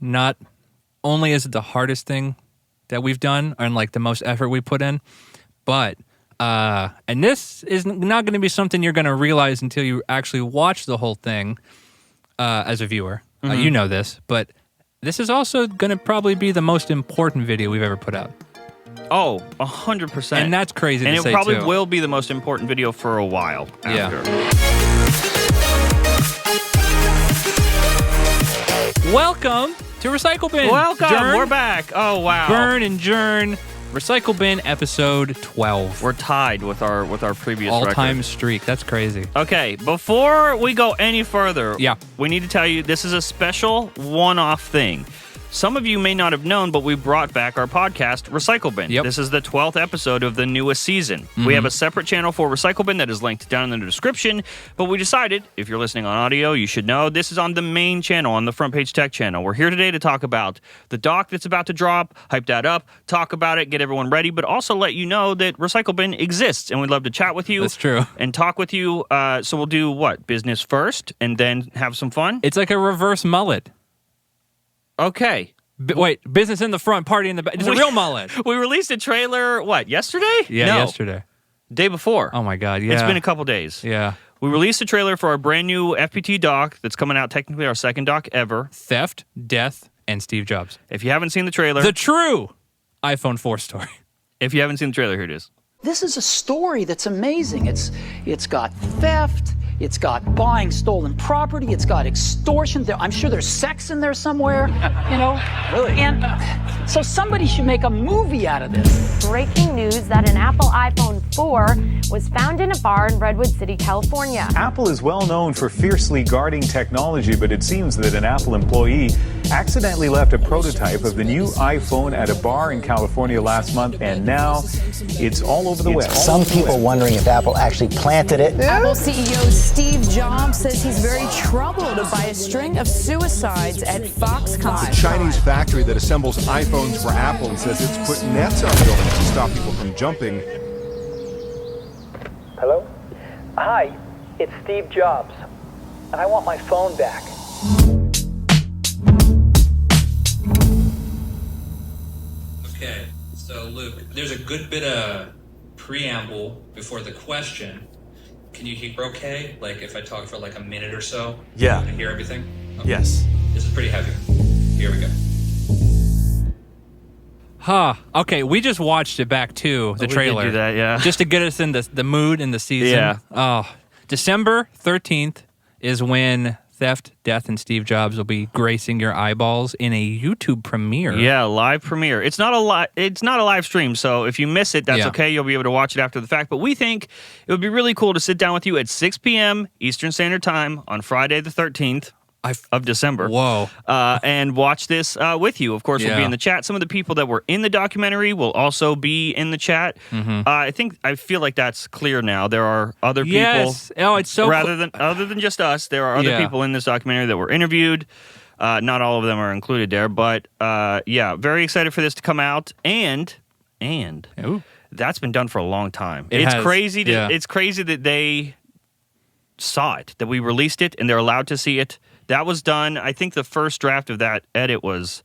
not only is it the hardest thing that we've done and like the most effort we put in, but and this is not going to be something you're going to realize until you actually watch the whole thing as a viewer. You know this, but this is also going to probably be the most important video we've ever put out. Oh, 100%. And that's crazy to say, And it probably too. will be the most important video for a while after. Welcome to Recycle Bin. Welcome, Jern. we're back. Oh, wow. Burn and Jern, Recycle Bin episode 12. We're tied with our previous All-time record. streak. That's crazy. Okay, before we go any further, Yeah. we need to tell you this is a special one-off thing. Some of you may not have known, but we brought back our podcast, Recycle Bin. Yep. This is the 12th episode of the newest season. We have a separate channel for Recycle Bin that is linked down in the description, but we decided, if you're listening on audio, you should know this is on the main channel, on the Front Page Tech channel. We're here today to talk about the doc that's about to drop, hype that up, talk about it, get everyone ready, but also let you know that Recycle Bin exists, and we'd love to chat with you. That's true. And talk with you. So we'll do what? Business first, and then have some fun? It's like a reverse mullet. Okay. Wait, business in the front, party in the back. It's a real mullet. We released a trailer, what, yesterday? Yeah, No, yesterday. day before. Oh my God, yeah. It's been a couple days. Yeah. We released a trailer for our brand new FPT doc that's coming out, technically our second doc ever. Theft, death, and Steve Jobs. If you haven't seen the trailer, The true iPhone 4 story. if you haven't seen the trailer, here it is. This is a story that's amazing. It's got theft, it's got buying stolen property, it's got extortion. I'm sure there's sex in there somewhere, you know? Really? And so somebody should make a movie out of this. Breaking news that an Apple iPhone 4 was found in a bar in Redwood City, California. Apple is well known for fiercely guarding technology, but it seems that an Apple employee accidentally left a prototype of the new iPhone at a bar in California last month, and now it's all over the web. Some people wondering if Apple actually planted it. Apple CEO Steve Jobs says he's very troubled by a string of suicides at Foxconn. The Chinese factory that assembles iPhones for Apple says it's put nets on buildings to stop people from jumping. Hello? Hi, it's Steve Jobs, and I want my phone back. Okay, so Luke, there's a good bit of preamble before the question. Can you hear okay? Like if I talk for like a minute or so? Yeah. Can you hear everything? Okay. Yes. This is pretty heavy. Here we go. Okay, we just watched it back too, the we did trailer. do that, yeah. Just to get us in the mood and the season. Yeah. Oh, December 13th is when Theft, Death, and Steve Jobs will be gracing your eyeballs in a YouTube premiere. Yeah, live premiere. It's not a live stream, so if you miss it, that's Yeah. okay. You'll be able to watch it after the fact. But we think it would be really cool to sit down with you at 6 p.m. Eastern Standard Time on Friday the 13th of December. Whoa. And watch this with you. Of course, we'll be Yeah. in the chat. Some of the people that were in the documentary will also be in the chat. I feel like that's clear now. There are other people. Yes. Oh, it's so Other than just us, there are other Yeah. people in this documentary that were interviewed. Not all of them are included there, but yeah, very excited for this to come out. And Ooh. that's been done for a long time. It It's has, crazy. yeah. It's crazy that they saw it, that we released it, and they're allowed to see it. That was done. I think the first draft of that edit was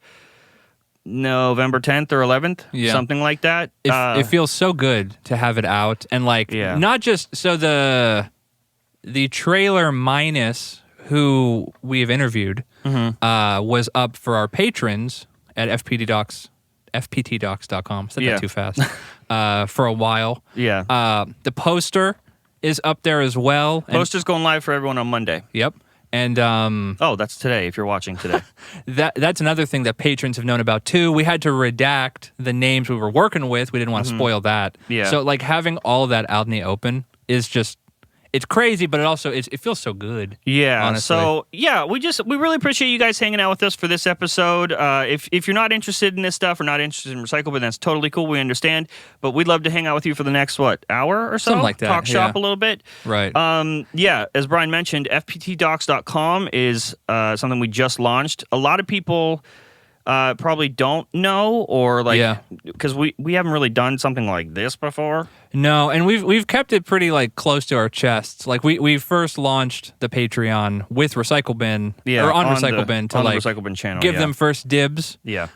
November 10th or 11th, Yeah. something like that. It feels so good to have it out, and like Yeah. not just so the trailer minus who we've interviewed was up for our patrons at fptdocs.com. Said Yeah. that too fast. For a while. Yeah. The poster is up there as well. And- Poster's going live for everyone on Monday. Yep. And Oh, that's today if you're watching today. that's another thing that patrons have known about too. We had to redact the names we were working with. We didn't want to spoil that. Yeah. So like having all of that out in the open is just, it's crazy, but it also it feels so good. Yeah. honestly. So yeah, we really appreciate you guys hanging out with us for this episode. If you're not interested in this stuff or not interested in Recycle, but that's totally cool. We understand. But we'd love to hang out with you for the next hour or so. Something like that, Talk shop yeah. a little bit. Right. Yeah, as Brian mentioned, fptdocs.com is something we just launched. A lot of people probably don't know, or like, Yeah. because we haven't really done something like this before. No, and we've kept it pretty like close to our chests. Like we first launched the Patreon with Recycle Bin or on Recycle Bin to on like the Recycle Bin channel, give yeah. them first dibs. Yeah.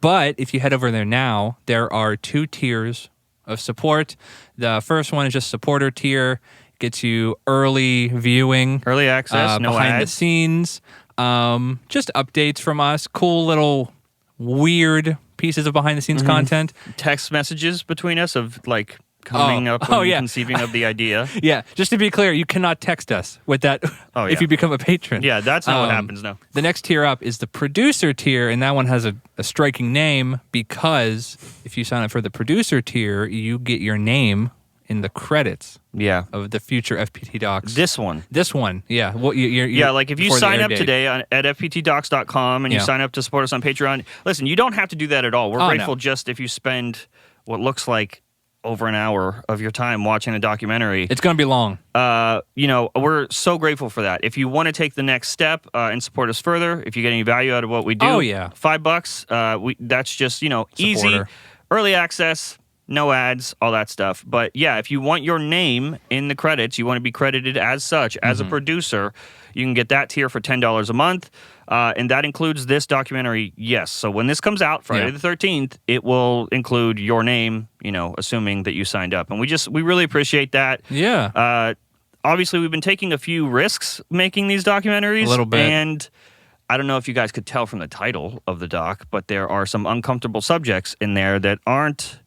But if you head over there now, there are 2 tiers of support. The first one is just supporter tier, gets you early viewing, Early access, no behind the ads. scenes, just updates from us, cool little weird pieces of behind the scenes content. Text messages between us of like coming up and yeah. conceiving of the idea. Yeah, just to be clear, you cannot text us with that Oh, if yeah. you become a patron. Yeah, that's not what happens now. The next tier up is the producer tier, and that one has a striking name because if you sign up for the producer tier, you get your name in the credits Yeah. of the future FPT docs. This one. This one, yeah. Well, Yeah, like if you before the sign air up date. today at fptdocs.com and you Yeah. sign up to support us on Patreon, listen, you don't have to do that at all. We're Oh, grateful no. just if you spend what looks like over an hour of your time watching a documentary. It's going to be long. We're so grateful for that. If you want to take the next step and support us further, if you get any value out of what we do, Oh, yeah. $5. That's just easy, Supporter. early access, no ads, all that stuff. But yeah, if you want your name in the credits, you want to be credited as such as a producer, you can get that tier for $10 a month. And that includes this documentary, yes. So when this comes out, Friday the 13th, it will include your name, assuming that you signed up. And we really appreciate that. Yeah. Obviously, we've been taking a few risks making these documentaries. A little bit. And I don't know if you guys could tell from the title of the doc, but there are some uncomfortable subjects in there that aren't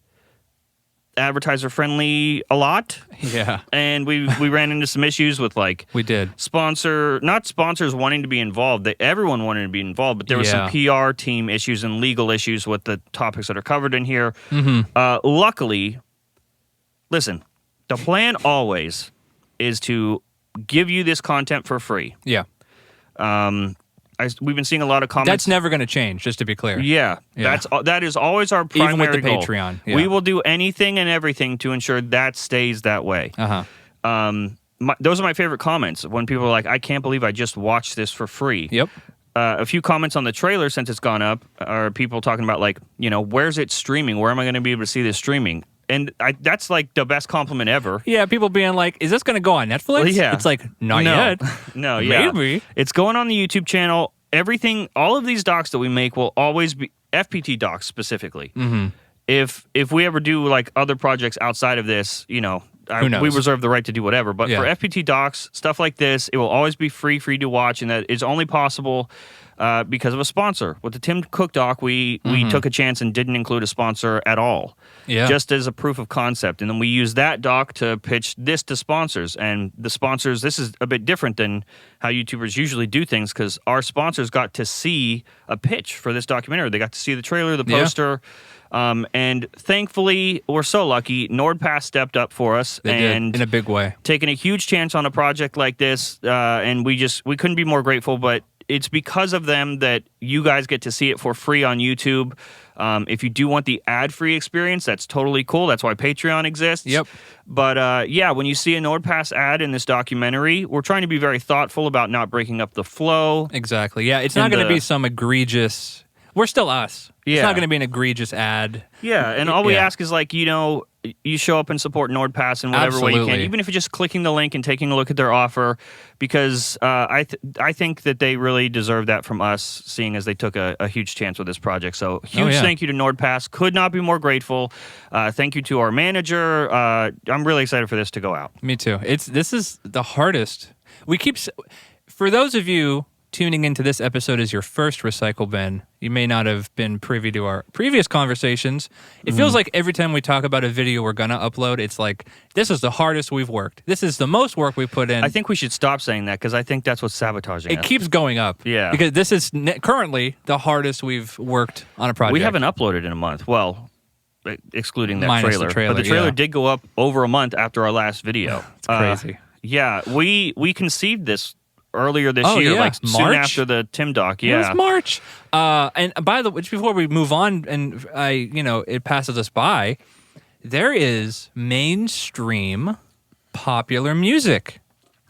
advertiser friendly a lot. Yeah. And we ran into some issues with like We did. not sponsors wanting to be involved. Everyone wanted to be involved, but there was some PR team issues and legal issues with the topics that are covered in here. Luckily, listen, the plan always is to give you this content for free. Yeah. We've been seeing a lot of comments. That's never going to change, just to be clear. Yeah, Yeah. that is always our primary Even with the goal. Patreon, yeah. We will do anything and everything to ensure that stays that way. Uh-huh. Those are my favorite comments when people are like, "I can't believe I just watched this for free." Yep. A few comments on the trailer since it's gone up are people talking about like, where's it streaming? Where am I going to be able to see this streaming? And that's like the best compliment ever. Yeah, people being like, is this going to go on Netflix? Well, yeah. It's like, not No. yet. No, yeah. Maybe. It's going on the YouTube channel. Everything, all of these docs that we make will always be FPT docs specifically. Mm-hmm. If we ever do like other projects outside of this, Who knows? we reserve the right to do whatever. But Yeah. for FPT docs, stuff like this, it will always be free for you to watch, and that is only possible because of a sponsor. With the Tim Cook doc, we took a chance and didn't include a sponsor at all. Yeah. Just as a proof of concept. And then we use that doc to pitch this to sponsors. And the sponsors, this is a bit different than how YouTubers usually do things because our sponsors got to see a pitch for this documentary. They got to see the trailer, the Yeah. poster. And thankfully, we're so lucky, NordPass stepped up for us They and did, in a big way. taking a huge chance on a project like this. And we couldn't be more grateful, but it's because of them that you guys get to see it for free on YouTube. If you do want the ad-free experience, that's totally cool. That's why Patreon exists. Yep. But when you see a NordPass ad in this documentary, we're trying to be very thoughtful about not breaking up the flow. Exactly. Yeah, it's not And going to the- be some egregious... We're still us. It's Yeah. not going to be an egregious ad. Yeah, and all we Yeah. ask is like, you show up and support NordPass in whatever way you can, Absolutely. even if it's just clicking the link and taking a look at their offer, because I think that they really deserve that from us, seeing as they took a huge chance with this project. So huge yeah. thank you to NordPass. Could not be more grateful. Thank you to our manager. I'm really excited for this to go out. Me too. This is the hardest. For those of you tuning into this episode as your first Recycle Bin, you may not have been privy to our previous conversations. It feels like every time we talk about a video we're going to upload, it's like, this is the hardest we've worked. This is the most work we've put in. I think we should stop saying that because I think that's what's sabotaging it us. keeps going up. Yeah. Because this is currently the hardest we've worked on a project. We haven't uploaded in a month. Well, excluding that Minus the trailer. trailer, But the trailer yeah. did go up over a month after our last video. It's crazy. Yeah, we conceived this earlier this Oh, year, yeah. like soon March? after the Tim doc. It Yeah, was March. And by the way, just before we move on, and it passes us by, there is mainstream popular music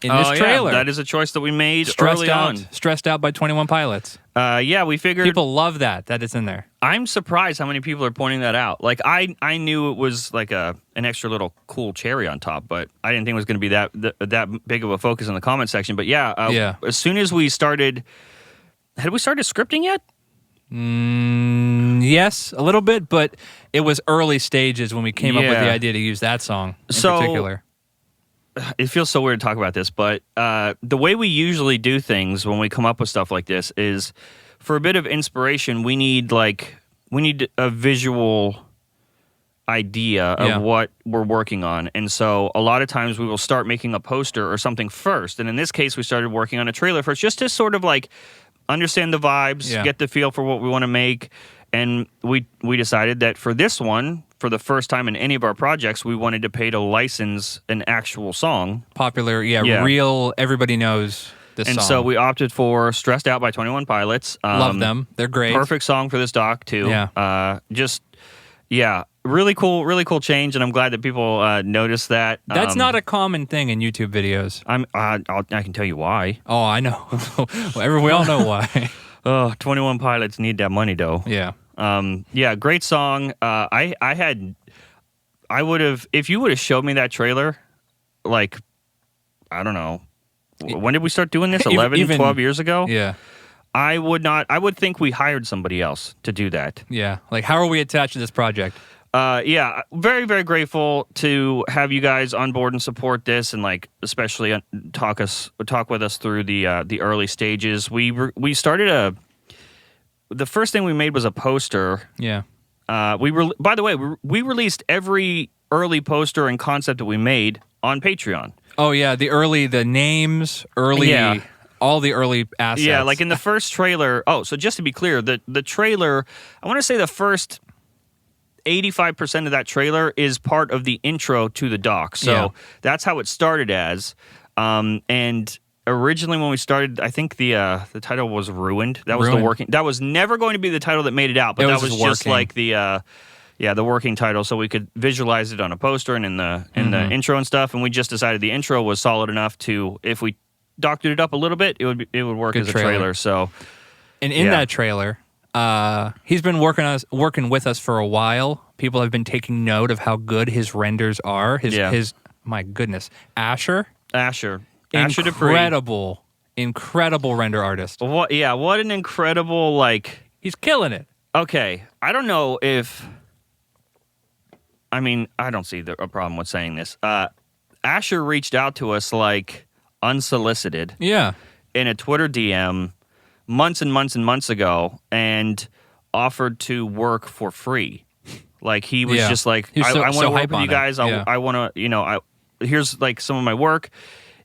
in this trailer. That is a choice that we made Stressed early out, on. Stressed Out by 21 Pilots. Yeah, we figured People love that it's in there. I'm surprised how many people are pointing that out. Like I knew it was like an extra little cool cherry on top, but I didn't think it was going to be that big of a focus in the comment section. But yeah, as soon as we started, had we started scripting yet? Yes, a little bit, but it was early stages when we came up with the idea to use that song in particular. It feels so weird to talk about this, but the way we usually do things when we come up with stuff like this is, for a bit of inspiration, we need a visual idea of what we're working on. And so a lot of times we will start making a poster or something first. And in this case, we started working on a trailer first, just to sort of like understand the vibes, get the feel for what we want to make. And we decided that for this one, for the first time in any of our projects, we wanted to pay to license an actual song. Popular, real, everybody knows this song. And so we opted for Stressed Out by 21 Pilots. Love them. They're great. Perfect song for this doc, too. Yeah. Really cool change, and I'm glad that people noticed that. That's not a common thing in YouTube videos. I can tell you why. Oh, I know. We all know why. 21 Pilots need that money, though. Yeah. Great song. I would have, if you would have showed me that trailer, like, I don't know, when did we start doing this? 12 years ago? Yeah. I would think we hired somebody else to do that. Yeah. Like, how are we attached to this project? Very, very grateful to have you guys on board and support this, and like especially talk with us through the early stages. We started the first thing we made was a poster. Yeah. By the way, we released every early poster and concept that we made on Patreon. Oh yeah, the names, all the early assets. Yeah, like in the first trailer. Oh, so just to be clear, the trailer, I want to say the first 85% of that trailer is part of the intro to the doc. So that's how it started as. And originally when we started, I think the title was Ruined. That was the working. That was never going to be the title that made it out, but that was just like the working title, so we could visualize it on a poster and in the intro and stuff. And we just decided the intro was solid enough to, if we doctored it up a little bit, it would work as a trailer. So, and in that trailer, he's been working with us for a while. People have been taking note of how good his renders are. His my goodness, Asher incredible render artist. What an incredible, like, he's killing it. Okay, I don't know if, I mean, I don't see a problem with saying this. Asher reached out to us like unsolicited. Yeah. In a Twitter DM months and months and months ago, and offered to work for free. Like, he was just like, I want to work with you guys. I want to, here's like some of my work.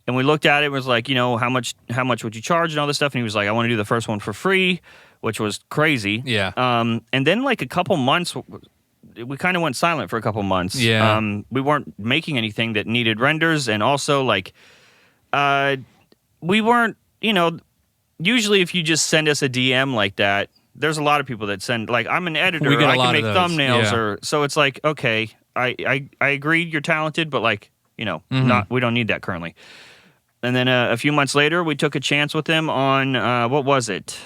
And we looked at it and was like, how much would you charge and all this stuff? And he was like, I want to do the first one for free, which was crazy. Yeah. And then like a couple months, we kind of went silent for a couple months. Yeah. We weren't making anything that needed renders. And also like, we weren't, usually if you just send us a DM like that, there's a lot of people that send, like, I'm an editor, I can make thumbnails, so it's like, okay, I agree you're talented, but like, we don't need that currently. And then a few months later, we took a chance with him on, what was it?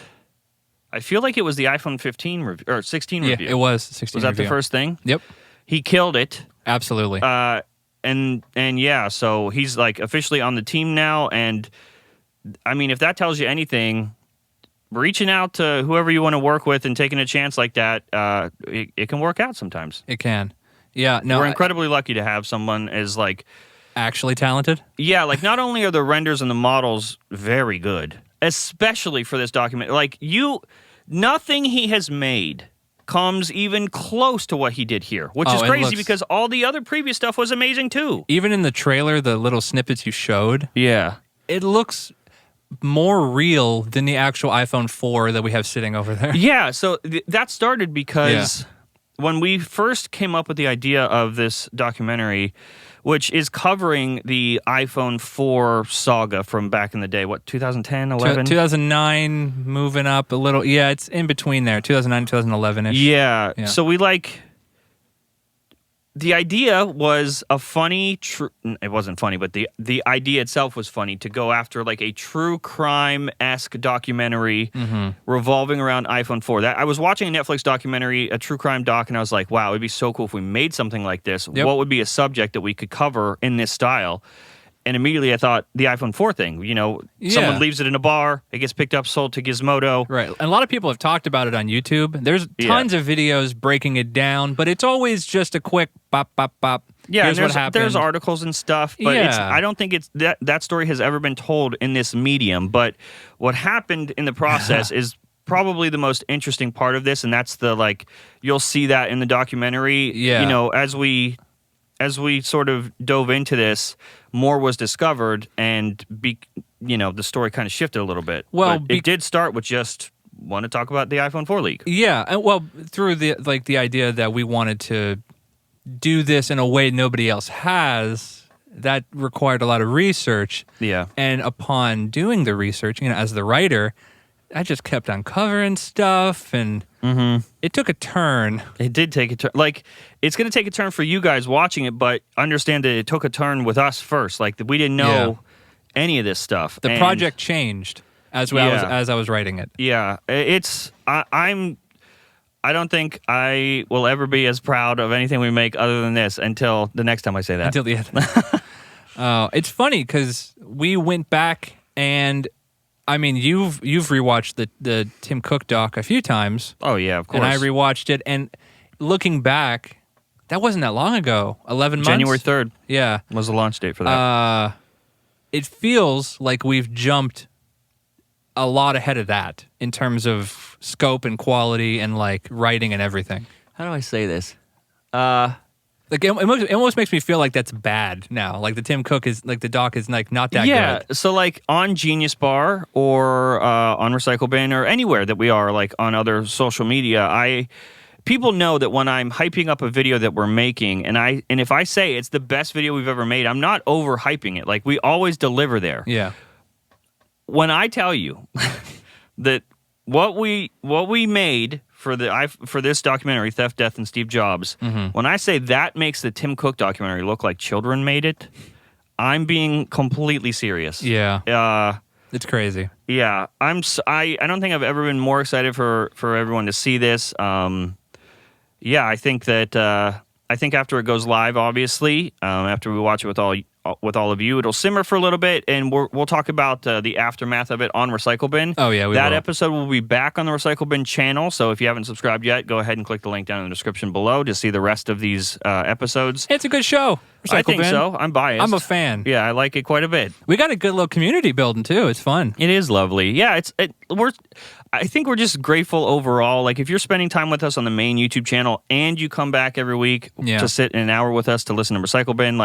I feel like it was the iPhone 15 review, or 16 review. Yeah, it was 16 Was that review. the first thing? Yep. He killed it. Absolutely. And yeah, so he's like officially on the team now, and I mean, if that tells you anything, reaching out to whoever you want to work with and taking a chance like that, it can work out sometimes. It can. Yeah, no. We're incredibly lucky to have someone as like actually talented. Yeah, like not only are the renders and the models very good, especially for this document, like nothing he has made comes even close to what he did here, which is crazy because all the other previous stuff was amazing too. Even in the trailer, the little snippets you showed, it looks more real than the actual iPhone 4 that we have sitting over there. Yeah, so that started because when we first came up with the idea of this documentary, which is covering the iPhone 4 saga from back in the day, 2010, 11? 2009, moving up a little. Yeah, it's in between there, 2009, 2011-ish. Yeah. So we the idea was a funny, it wasn't funny, but the idea itself was funny to go after like a true crime-esque documentary revolving around iPhone 4. That I was watching a Netflix documentary, a true crime doc, and I was like, wow, it'd be so cool if we made something like this. Yep. What would be a subject that we could cover in this style? And immediately I thought the iPhone 4 thing, someone leaves it in a bar, it gets picked up, sold to Gizmodo. Right. And a lot of people have talked about it on YouTube. There's tons of videos breaking it down, but it's always just a quick bop, bop, bop. Yeah, Here's and what happened. there's articles and stuff, but I don't think it's that story has ever been told in this medium. But what happened in the process is probably the most interesting part of this, and that's you'll see that in the documentary. Yeah. As we sort of dove into this, more was discovered, and the story kind of shifted a little bit. Well, but it did start with just want to talk about the iPhone 4 leak. Yeah, and well, through the idea that we wanted to do this in a way nobody else has, that required a lot of research. Yeah. And upon doing the research, as the writer, I just kept uncovering stuff, and it took a turn. It did take a turn. It's going to take a turn for you guys watching it, but understand that it took a turn with us first. We didn't know any of this stuff. The project changed as I was writing it. Yeah, I don't think I will ever be as proud of anything we make other than this until the next time I say that. Until the end. It's funny because we went back and. I mean, you've rewatched the Tim Cook doc a few times. Oh, yeah, of course. And I rewatched it, and looking back, that wasn't that long ago. 11 months? January 3rd. Yeah. Was the launch date for that. It feels like we've jumped a lot ahead of that in terms of scope and quality and, writing and everything. How do I say this? It almost makes me feel like that's bad now. The Tim Cook is, the doc is, not that good. Yeah, so, on Genius Bar or on Recycle Bin or anywhere that we are, on other social media, people know that when I'm hyping up a video that we're making, and if I say it's the best video we've ever made, I'm not overhyping it. We always deliver there. Yeah. When I tell you that what we made for this documentary, Theft, Death, and Steve Jobs, when I say that makes the Tim Cook documentary look like children made it, I'm being completely serious. Yeah. It's crazy. Yeah. I don't think I've ever been more excited for everyone to see this. I think that after it goes live, obviously, after we watch it with all of you, it'll simmer for a little bit, and we'll talk about the aftermath of it on Recycle Bin. Oh yeah, that episode will be back on the Recycle Bin channel. So if you haven't subscribed yet, go ahead and click the link down in the description below to see the rest of these episodes. It's a good show. I think Bin. so. I'm biased. I'm a fan. Yeah, I like it quite a bit. We got a good little community building too. It's fun. It is lovely. Yeah, I think we're just grateful overall. If you're spending time with us on the main YouTube channel and you come back every week to sit in an hour with us to listen to Recycle Bin,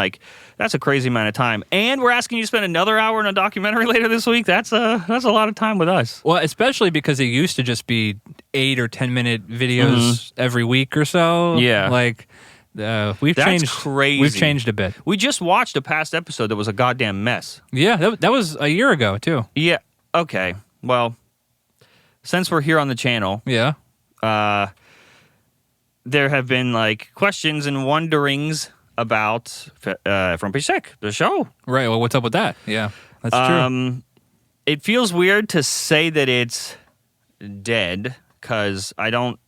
that's a crazy amount of time. And we're asking you to spend another hour in a documentary later this week. That's a lot of time with us. Well, especially because it used to just be 8 or 10 minute videos every week or so. Yeah. We've That's changed. crazy. We've changed a bit. We just watched a past episode that was a goddamn mess. Yeah, that was a year ago too. Yeah. Okay. Well, since we're here on the channel, yeah, there have been questions and wonderings about Front Page Tech, the show. Right. Well, what's up with that? Yeah, that's true. It feels weird to say that it's dead because I don't.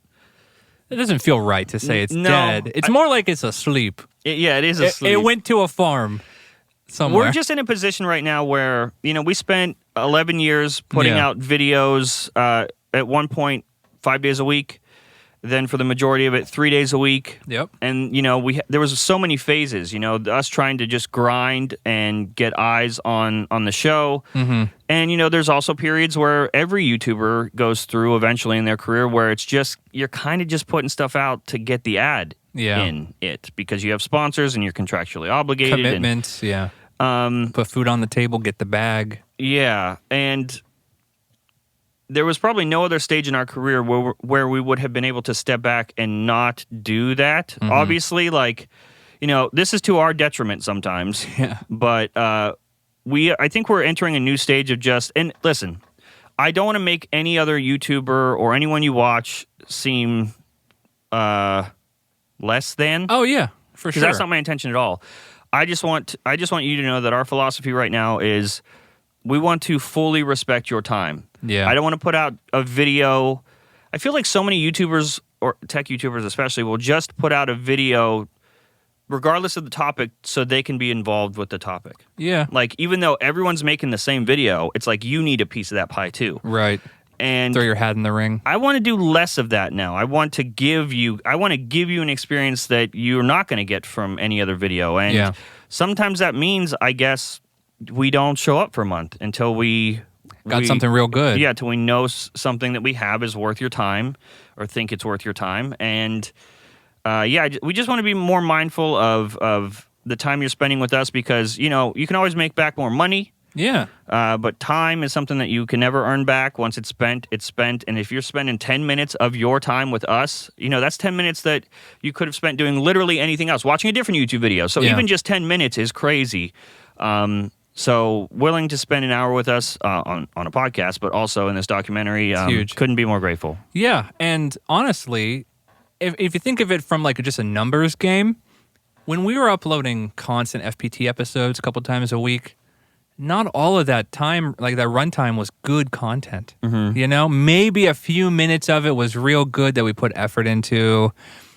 It doesn't feel right to say it's dead. It's more like it's asleep. It is asleep. It went to a farm somewhere. We're just in a position right now where, we spent 11 years putting out videos at one point 5 days a week. Then for the majority of it, 3 days a week. Yep. And, there was so many phases, us trying to just grind and get eyes on the show. Mm-hmm. And, there's also periods where every YouTuber goes through eventually in their career where it's just, you're kind of just putting stuff out to get the ad in it because you have sponsors and you're contractually obligated. Commitments, put food on the table, get the bag. Yeah. And there was probably no other stage in our career where we would have been able to step back and not do that. Mm-hmm. Obviously, this is to our detriment sometimes. Yeah. But I think we're entering a new stage of and listen, I don't want to make any other YouTuber or anyone you watch seem less than. Oh, yeah. For Because sure. that's not my intention at all. I just want you to know that our philosophy right now is we want to fully respect your time. Yeah. I don't want to put out a video. I feel like so many YouTubers, or tech YouTubers especially, will just put out a video regardless of the topic so they can be involved with the topic. Yeah. Like, even though everyone's making the same video, it's like you need a piece of that pie too. Right. And Throw your hat in the ring. I want to do less of that now. I want to give you an experience that you're not going to get from any other video. And Yeah. sometimes that means, I guess, we don't show up for a month until we Got something real good. Yeah, till we know something that we have is worth your time, or think it's worth your time. And we just want to be more mindful of the time you're spending with us, because, you know, you can always make back more money. Yeah. But time is something that you can never earn back. Once it's spent, it's spent. And if you're spending 10 minutes of your time with us, you know, that's 10 minutes that you could have spent doing literally anything else, watching a different YouTube video. So Yeah. even just 10 minutes is crazy. So willing to spend an hour with us on a podcast, but also in this documentary, huge. Couldn't be more grateful. Yeah. And honestly, if you think of it from like just a numbers game, when we were uploading constant FPT episodes a couple times a week, not all of that time, like that runtime, was good content. Mm-hmm. You know, maybe a few minutes of it was real good that we put effort into.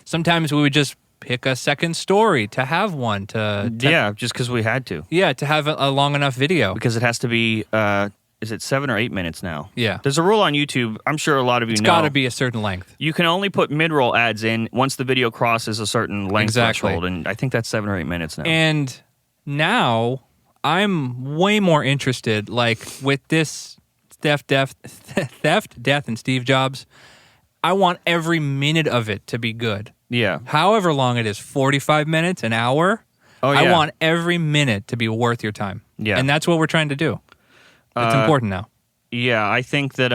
Sometimes we would just pick a second story to have one Yeah, just because we had to. Yeah, to have a long enough video. Because it has to be, is it 7 or 8 minutes now? Yeah. There's a rule on YouTube, I'm sure a lot of you It's know. got to be a certain length. You can only put mid-roll ads in once the video crosses a certain length Exactly. threshold, and I think that's 7 or 8 minutes now. And now I'm way more interested, like with this theft, death, and Steve Jobs. I want every minute of it to be good. Yeah. However long it is, 45 minutes, an hour. Oh, I yeah. want every minute to be worth your time. Yeah. And that's what we're trying to do. It's important now. Yeah, I think that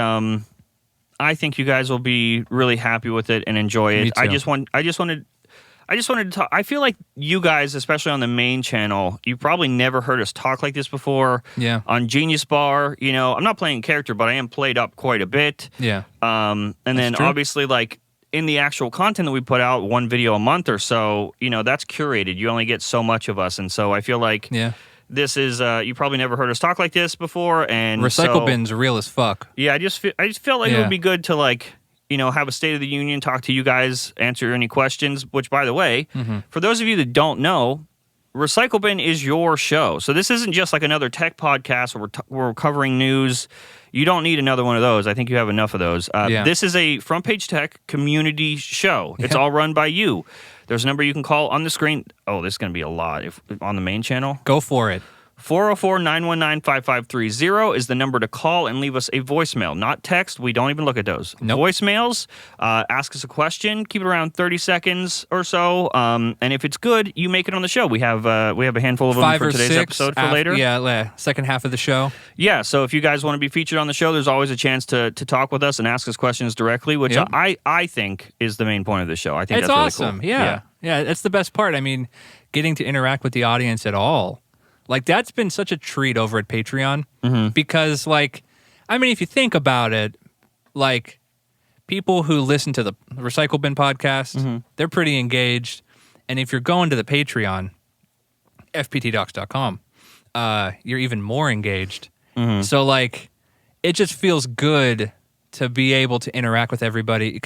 I think you guys will be really happy with it and enjoy it. Me too. I just wanted to talk. I feel like you guys, especially on the main channel, you probably never heard us talk like this before. Yeah. On Genius Bar, you know, I'm not playing character, but I am played up quite a bit. Yeah. And then true. obviously, like, in the actual content that we put out, one video a month or so, you know, that's curated. You only get so much of us. And so I feel like Yeah. this is, you probably never heard us talk like this before. And Recycle so, bin's real as fuck. Yeah, I just felt like it Yeah. would be good to, like, you know, have a State of the Union, talk to you guys, answer any questions, which, by the way, for those of you that don't know, Recycle Bin is your show. So this isn't just like another tech podcast where we're covering news. You don't need another one of those. I think you have enough of those. Yeah. This is a Front Page Tech community show. It's Yeah. all run by you. There's a number you can call on the screen. Oh, this is going to be a lot if on the main channel. Go for it. 404-919-5530 is the number to call and leave us a voicemail. Not text. We don't even look at those. Nope. Voicemails. Ask us a question. Keep it around 30 seconds or so. And if it's good, you make it on the show. We have a handful of them 5 for or today's 6 episode for later. Yeah, second half of the show. Yeah, so if you guys want to be featured on the show, there's always a chance to talk with us and ask us questions directly, which Yep. I think is the main point of the show. I think It's that's awesome. really cool. Yeah, that's the best part. I mean, getting to interact with the audience at all. Like, that's been such a treat over at Patreon because, like, I mean, if you think about it, like, people who listen to the Recycle Bin podcast, they're pretty engaged. And if you're going to the Patreon, fptdocs.com, you're even more engaged. So, like, it just feels good to be able to interact with everybody.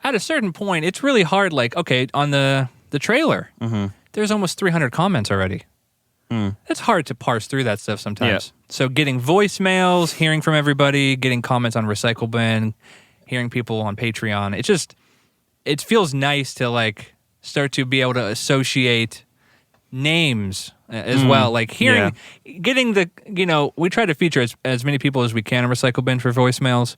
At a certain point, it's really hard. Like, okay, on the trailer, there's almost 300 comments already. It's hard to parse through that stuff sometimes. Yeah. So getting voicemails, hearing from everybody, getting comments on Recycle Bin, hearing people on Patreon, it feels nice to, like, start to be able to associate names as well. Like getting the, you know, we try to feature as many people as we can on Recycle Bin for voicemails,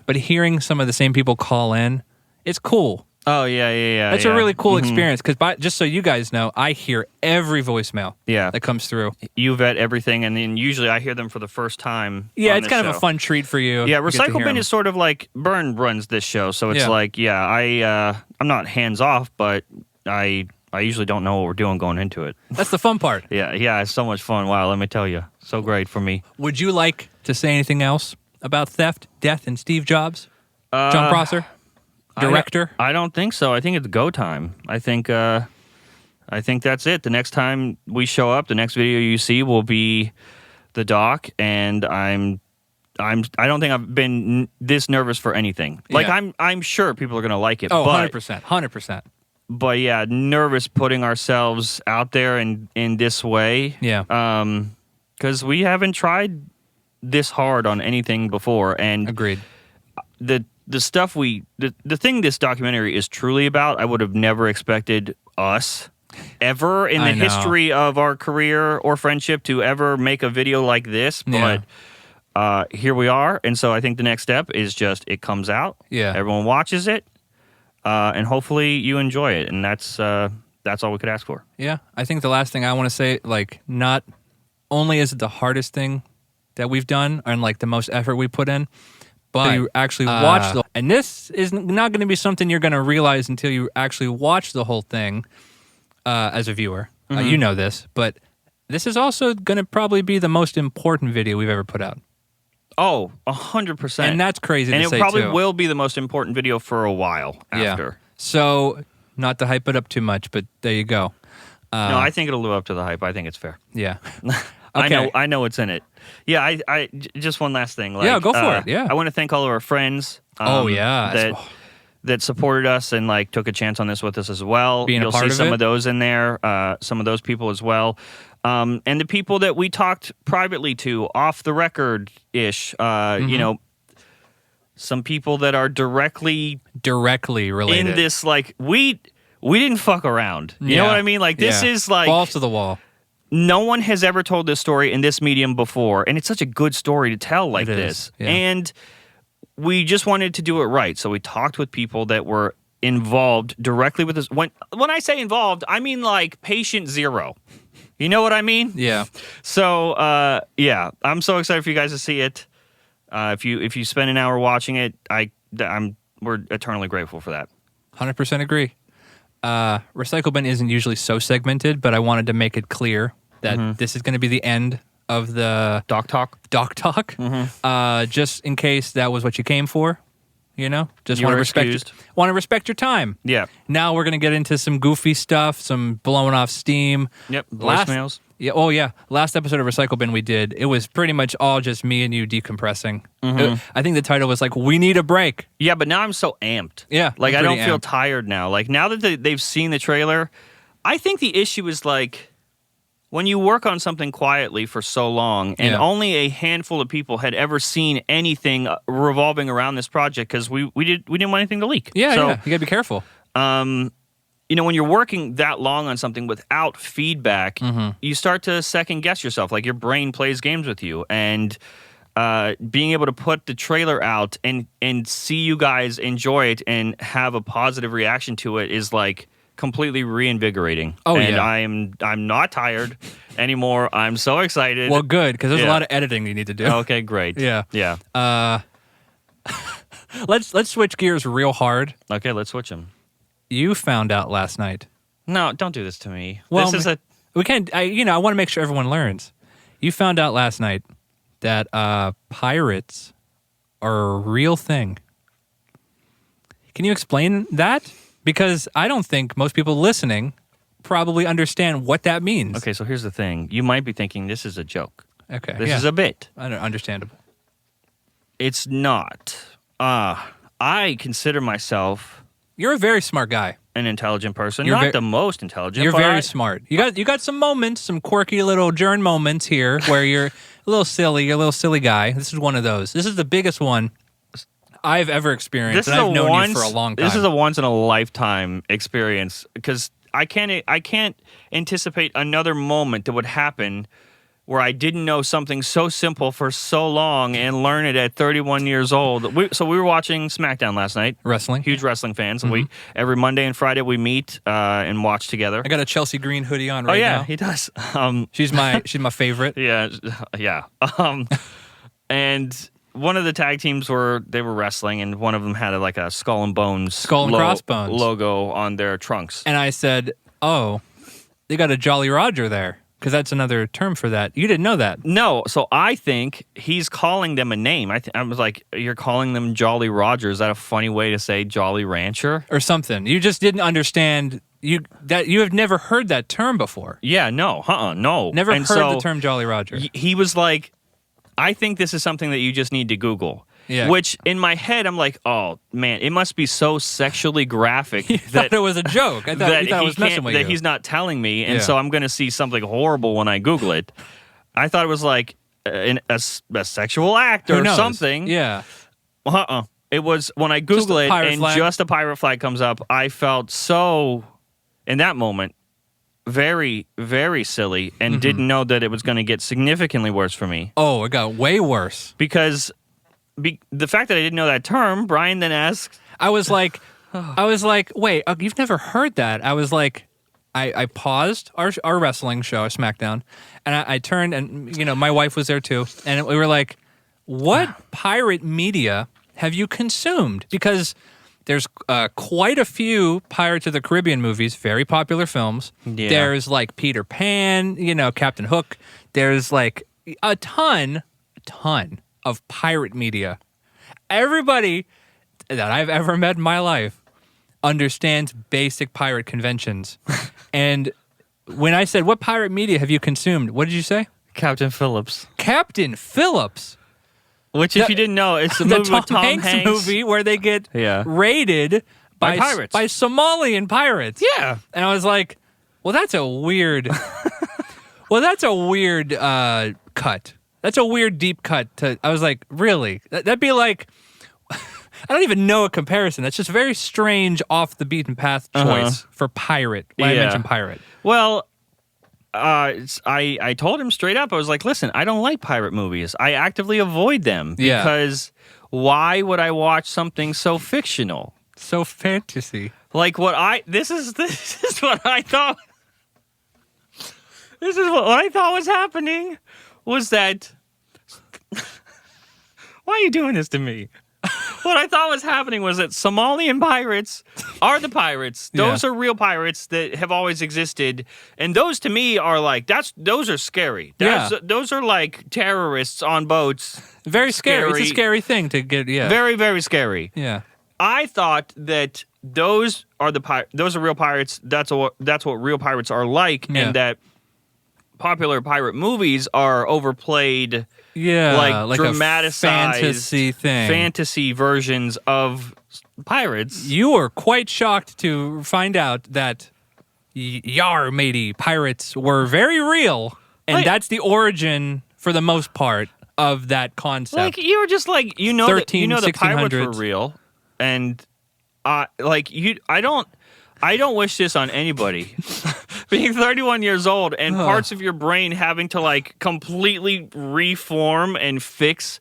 but hearing some of the same people call in, it's cool. Oh, yeah. That's a really cool experience because, just so you guys know, I hear every voicemail that comes through. You vet everything, and then usually I hear them for the first time. Yeah, on it's this kind of show. a fun treat for you. Yeah, You get to Recycle hear Bin 'em. is sort of like Burn runs this show, so it's Yeah. like, I'm not hands off, but I usually don't know what we're doing going into it. That's the fun part. Yeah, it's so much fun. Wow, let me tell you, so great for me. Would you like to say anything else about theft, death, and Steve Jobs? John Prosser? Director? I don't think so. I think it's go time. I think I think that's it. The next time we show up, the next video you see will be the doc, and I don't think I've been this nervous for anything. Like Yeah. I'm sure people are gonna like it. Oh, but, 100%. But yeah, nervous putting ourselves out there in this way. Yeah. Because we haven't tried this hard on anything before, and Agreed. the stuff the thing this documentary is truly about, I would have never expected us ever in the I know. history of our career or friendship to ever make a video like this. Yeah. But here we are, and so I think the next step is just it comes out. Yeah. Everyone watches it, and hopefully you enjoy it, and that's all we could ask for. Yeah. I think the last thing I want to say, like, not only is it the hardest thing that we've done and like the most effort we put in, but you actually watch and this is not going to be something you're going to realize until you actually watch the whole thing as a viewer. You know this, but this is also going to probably be the most important video we've ever put out. Oh, 100%. And that's crazy and to say, it probably too. will be the most important video for a while after. So, not to hype it up too much, but there you go. No, I think it'll live up to the hype. I think it's fair. Yeah. I know it's in it. Yeah, I just one last thing. Like, Yeah, go for it, yeah. I want to thank all of our friends. Oh, yeah. That supported us and like took a chance on this with us as well. Being a You'll part see of some it. of those in there. Some of those people as well. And the people that we talked privately to, off the record ish. You know, some people that are directly related. in this. Like we didn't fuck around. You know what I mean? Like this is like balls to the wall. no one has ever told this story in this medium before, and it's such a good story to tell like It this. is, yeah. And we just wanted to do it right, so we talked with people that were involved directly with this. When I say involved, I mean like patient zero. You know what I mean? Yeah. So yeah, I'm so excited for you guys to see it. If you spend an hour watching it, we're eternally grateful for that. 100% agree. Recycle Bin isn't usually so segmented, but I wanted to make it clear that this is going to be the end of the Doc Talk. Just in case that was what you came for, you know? Just You want were to excused. respect your time. Yeah. Now we're going to get into some goofy stuff, some blowing off steam. Yep. Voicemails. Last episode of Recycle Bin we did, it was pretty much all just me and you decompressing. I think the title was like, "We Need a Break." Yeah, but now I'm so amped. Yeah, Like, I'm I don't pretty feel amped. tired now. Like, now that they've seen the trailer, I think the issue is, like, when you work on something quietly for so long and Yeah. only a handful of people had ever seen anything revolving around this project because we didn't want anything to leak. Yeah, So, you got to be careful. you know, when you're working that long on something without feedback, you start to second guess yourself. Like, your brain plays games with you. And being able to put the trailer out and see you guys enjoy it and have a positive reaction to it is like completely reinvigorating. Oh, and yeah. I'm not tired anymore. I'm so excited. Well, good, because there's a Yeah. lot of editing you need to do. Okay, great. Yeah. Yeah. Let's switch gears real hard. Okay, let's switch them. You found out last night. No, don't do this to me. Well, this is a we can't. I want to make sure everyone learns. You found out last night that pirates are a real thing. Can you explain that? Because I don't think most people listening probably understand what that means. Okay, so here's the thing. You might be thinking this is a joke. Okay. This is a bit. understandable. It's not. I consider myself You're a very smart guy. an intelligent person. You're Not ve- the most intelligent. You're but very I- smart. You got some moments, some quirky little Jern moments here where you're a little silly. You're a little silly guy. This is one of those. This is the biggest one I've ever experienced, and I've known you for a long time. This is a once in a lifetime experience because I can't anticipate another moment that would happen where I didn't know something so simple for so long and learn it at 31 years old. So we were watching SmackDown last night. Wrestling. Huge wrestling fans. And every Monday and Friday we meet and watch together. I got a Chelsea Green hoodie on Oh right yeah, now. he does. She's my favorite. Yeah. And one of the tag teams were wrestling, and one of them had like a skull and bones, Crossbones logo on their trunks. And I said, "Oh, they got a Jolly Roger there." Because that's another term for that. You didn't know that. No, so I think he's calling them a name. I was like, "You're calling them Jolly Roger? Is that a funny way to say Jolly Rancher?" Or something. You just didn't understand. you have never heard that term before. Yeah, no. Never And heard so the term Jolly Roger. He was like, I think this is something that you just need to Google. Yeah. Which in my head, I'm like, oh man, it must be so sexually graphic I that thought it was a joke. I thought, that he thought I he was messing can't, with that you. he's not telling me, and Yeah. so I'm going to see something horrible when I Google it. I thought it was like a sexual act Who or knows? something. Yeah. It was when I Just Google a it pirate and flag. just a pirate flag comes up, I felt so, in that moment, very, very silly Mm-hmm. and didn't know that it was going to get significantly worse for me. Oh, it got way worse. Because the fact that I didn't know that term, Brian then asked, I was like, wait, you've never heard that? I was like, I paused our wrestling show, SmackDown, and I turned, and my wife was there too, and we were like, what pirate media have you consumed? Because there's quite a few Pirates of the Caribbean movies, very popular films. Yeah. There's like Peter Pan, Captain Hook. There's like a ton of pirate media. Everybody that I've ever met in my life understands basic pirate conventions. And when I said, what pirate media have you consumed? What did you say? Captain Phillips. Captain Phillips. Which, if you didn't know, it's a The movie with Tom Hanks. movie where they get Yeah. raided By pirates. by Somalian pirates. Yeah. And I was like, well, that's a weird cut. That's a weird deep cut. I was like, really? That'd be like, I don't even know a comparison. That's just very strange off the beaten path choice for pirate. When I Yeah. mentioned pirate. Well, I told him straight up, I was like, listen, I don't like pirate movies. I actively avoid them Yeah. because why would I watch something so fictional? So fantasy. Like this is what I thought. This is what I thought was happening was that. Why are you doing this to me? What I thought was happening was that Somalian pirates are the pirates. Those Yeah. are real pirates that have always existed, and those to me are like those are scary. Those are like terrorists on boats. Very scary. It's a scary thing to get. Yeah. Very, very scary. Yeah. I thought that those are those are real pirates. That's what real pirates are like, Yeah. and that popular pirate movies are overplayed. Yeah. Like a dramatized fantasy thing. fantasy versions of pirates. You were quite shocked to find out that yar matey pirates were very real, and Like- that's the origin for the most part of that concept. Like you were just like you know that 13, the pirates were 1600s. real, and like you, I don't wish this on anybody. Being 31 years old and parts of your brain having to like completely reform and fix.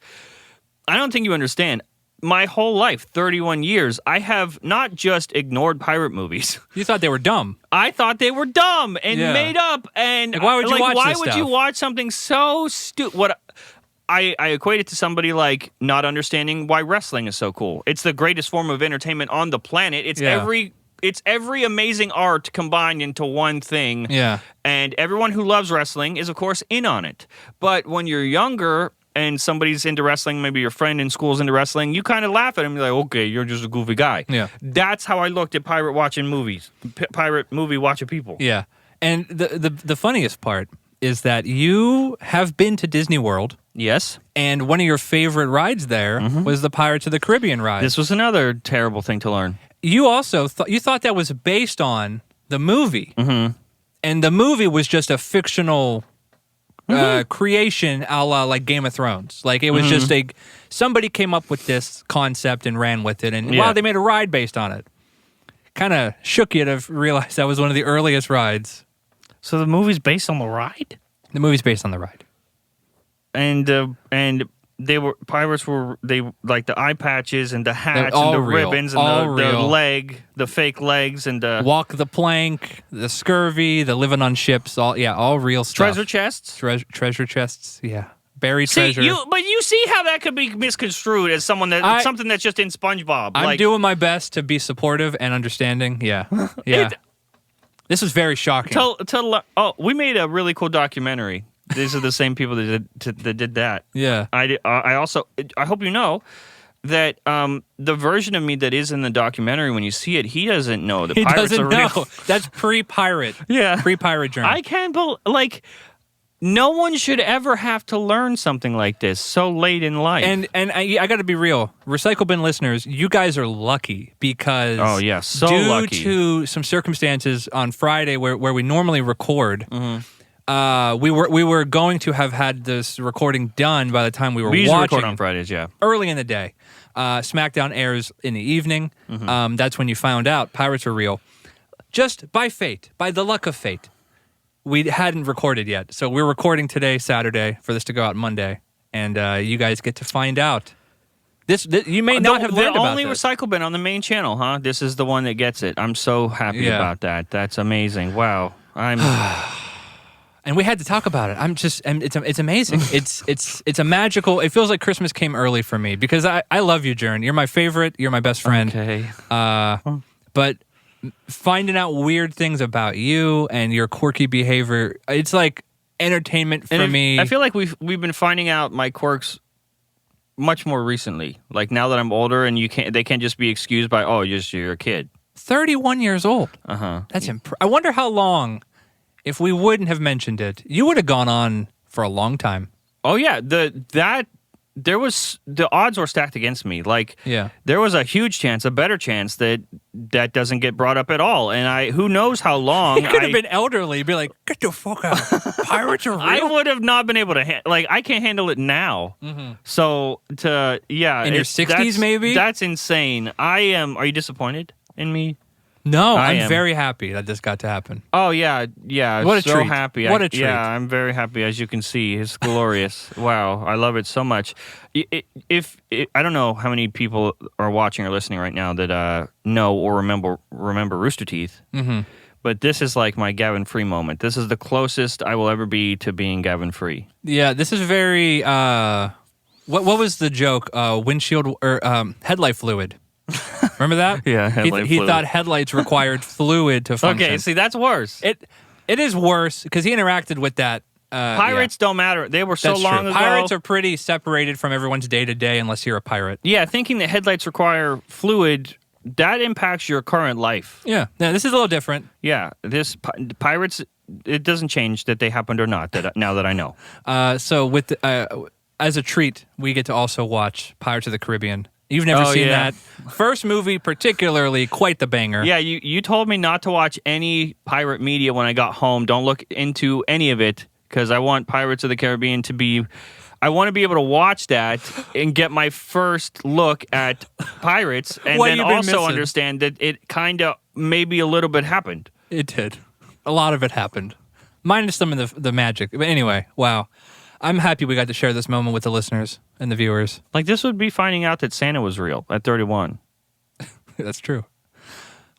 I don't think you understand. My whole life, 31 years, I have not just ignored pirate movies. You thought they were dumb. I thought they were dumb and Yeah. made up. And Like, why would you watch why this would you stuff? watch something so stupid? What I equate it to somebody like not understanding why wrestling is so cool. It's the greatest form of entertainment on the planet. It's Yeah. every amazing art combined into one thing. Yeah. And everyone who loves wrestling is, of course, in on it. But when you're younger and somebody's into wrestling, maybe your friend in school's into wrestling, you kind of laugh at him. You're like, okay, you're just a goofy guy. Yeah. That's how I looked at pirate watching movies, pirate movie watching people. Yeah. And the funniest part is that you have been to Disney World, Yes. and one of your favorite rides there was the Pirates of the Caribbean ride. This was another terrible thing to learn. You also thought that was based on the movie, and the movie was just a fictional creation, a la like Game of Thrones. Like it was just somebody came up with this concept and ran with it, and Yeah. wow, they made a ride based on it. Kind of shook you to realize that was one of the earliest rides. So the movie's based on the ride? The movie's based on the ride. And pirates were like the eye patches and the hats all and the real. ribbons All and the real. leg, the fake legs and the Walk the plank, the scurvy, the living on ships, all real stuff. treasure chests. Treasure chests, yeah. Buried See, treasure. you see how that could be misconstrued as something something that's just in SpongeBob. I'm doing my best to be supportive and understanding. Yeah. Yeah. This was very shocking. We made a really cool documentary. These are the same people that did that. Yeah. I also, I hope you know, that the version of me that is in the documentary, when you see it, he doesn't know that He pirates doesn't are know. real. That's pre-pirate. Yeah. Pre-pirate journey. I can't believe, like, no one should ever have to learn something like this so late in life. And I got to be real. Recycle Bin listeners, you guys are lucky because Oh, yeah, so due lucky. to some circumstances on Friday where we normally record, Mm-hmm. we were going to have had this recording done by the time we were we usually watching record on Fridays, yeah. early in the day. SmackDown airs in the evening. Mm-hmm. That's when you found out pirates are real. Just by fate, by the luck of fate, we hadn't recorded yet. So we're recording today, Saturday, for this to go out Monday. And you guys get to find out. This you may not have learned the about only this. Recycle Bin on the main channel, huh? This is the one that gets it. I'm so happy Yeah. about that. That's amazing. Wow. And we had to talk about it. It's amazing. it's a magical. It feels like Christmas came early for me because I love you, Jern. You're my favorite. You're my best friend. Okay. But finding out weird things about you and your quirky behavior, it's like entertainment for me. I feel like we've been finding out my quirks much more recently. Like now that I'm older, and they can't just be excused by you're a kid. 31 years old. That's I wonder how long. If we wouldn't have mentioned it, you would have gone on for a long time. Oh yeah, the odds were stacked against me. Like Yeah. there was a huge chance, a better chance that doesn't get brought up at all. And who knows how long You could have been elderly, be like, get the fuck out. Pirates are real. I would have not been able to I can't handle it now. So In your 60s maybe? That's insane. I am. Are you disappointed in me? No, I I'm am. very happy that this got to happen. Oh yeah. What a so treat. happy. What a treat. Yeah, I'm very happy. As you can see, it's glorious. Wow, I love it so much. If I don't know how many people are watching or listening right now that know or remember Rooster Teeth, but this is like my Gavin Free moment. This is the closest I will ever be to being Gavin Free. Yeah, this is very. What was the joke? Windshield or headlight fluid. Remember that? Yeah, headlight he fluid. thought headlights required fluid to function. Okay, see that's worse. It is worse because he interacted with that. Pirates don't matter. They were so That's long true. ago. Pirates are pretty separated from everyone's day to day unless you're a pirate. Yeah, thinking that headlights require fluid, that impacts your current life. Yeah. Now, this is a little different. Yeah, pirates, it doesn't change that they happened or not. Now that I know. So with as a treat, we get to also watch Pirates of the Caribbean. You've never seen yeah. that. First movie, particularly, quite the banger. Yeah, you told me not to watch any pirate media when I got home. Don't look into any of it because I want Pirates of the Caribbean to be. I want to be able to watch that and get my first look at pirates, and What then you've been also missing. understand that it kind of maybe a little bit happened. It did. A lot of it happened. Minus some of the magic. But anyway, wow. I'm happy we got to share this moment with the listeners and the viewers. Like this would be finding out that Santa was real at 31. That's true.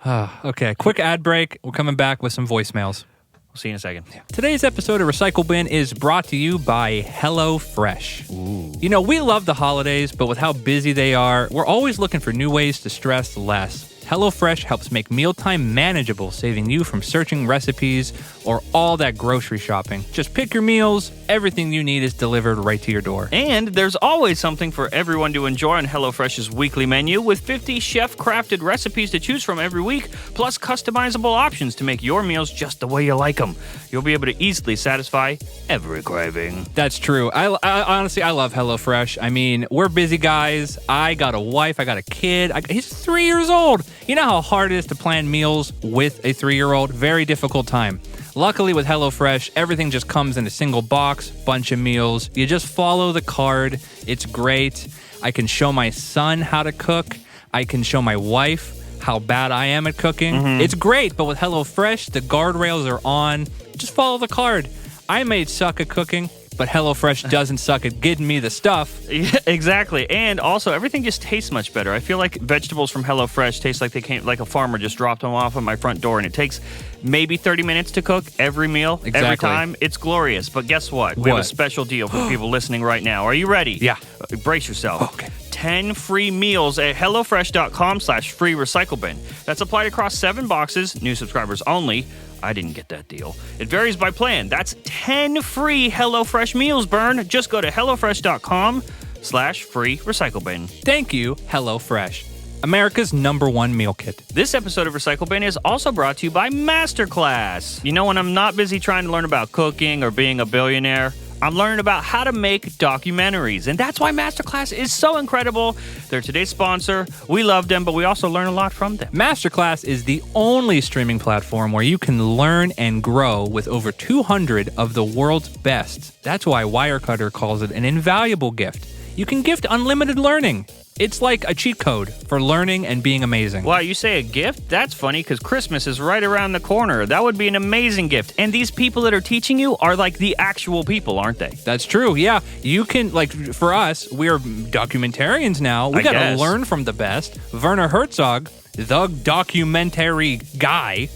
Okay, quick ad break. We're coming back with some voicemails. We'll see you in a second. Today's episode of Recycle Bin is brought to you by HelloFresh. You know, we love the holidays, but with how busy they are, we're always looking for new ways to stress less. HelloFresh helps make mealtime manageable, saving you from searching recipes or all that grocery shopping. Just pick your meals, everything you need is delivered right to your door. And there's always something for everyone to enjoy on HelloFresh's weekly menu with 50 chef-crafted recipes to choose from every week, plus customizable options to make your meals just the way you like them. You'll be able to easily satisfy every craving. That's true. I honestly, I love HelloFresh. I mean, we're busy guys. I got a wife. I got a kid. He's 3 years old. You know how hard it is to plan meals with a 3-year-old? Very difficult time. Luckily with HelloFresh, everything just comes in a single box, bunch of meals. You just follow the card. It's great. I can show my son how to cook. I can show my wife how bad I am at cooking. It's great, but with HelloFresh, the guardrails are on. Just follow the card. I may suck at cooking, but HelloFresh doesn't suck at getting me the stuff. Yeah, exactly. And also, everything just tastes much better. I feel like vegetables from HelloFresh taste like they came, like a farmer just dropped them off at my front door, and it takes maybe 30 minutes to cook every meal, every Exactly. time. It's glorious. But guess what? We have a What? special deal for people listening right now. Are you ready? Yeah. Brace yourself. Okay. 10 free meals at HelloFresh.com/free recycle bin. That's applied across 7 boxes, new subscribers only. I didn't get that deal. It varies by plan. That's 10 free HelloFresh meals, Burn. Just go to HelloFresh.com masterclass.com/free recycle bin. Thank you, HelloFresh, America's #1 meal kit. This episode of Recycle Bin is also brought to you by Masterclass. You know, when I'm not busy trying to learn about cooking or being a billionaire, I'm learning about how to make documentaries. And that's why Masterclass is so incredible. They're today's sponsor. We love them, but we also learn a lot from them. Masterclass is the only streaming platform where you can learn and grow with over 200 of the world's best. That's why Wirecutter calls it an invaluable gift. You can gift unlimited learning. It's like a cheat code for learning and being amazing. Wow, you say a gift? That's funny because Christmas is right around the corner. That would be an amazing gift. And these people that are teaching you are like the actual people, aren't they? That's true, yeah. You can, like, for us, we're documentarians now. We got to learn from the best. Werner Herzog, the documentary guy,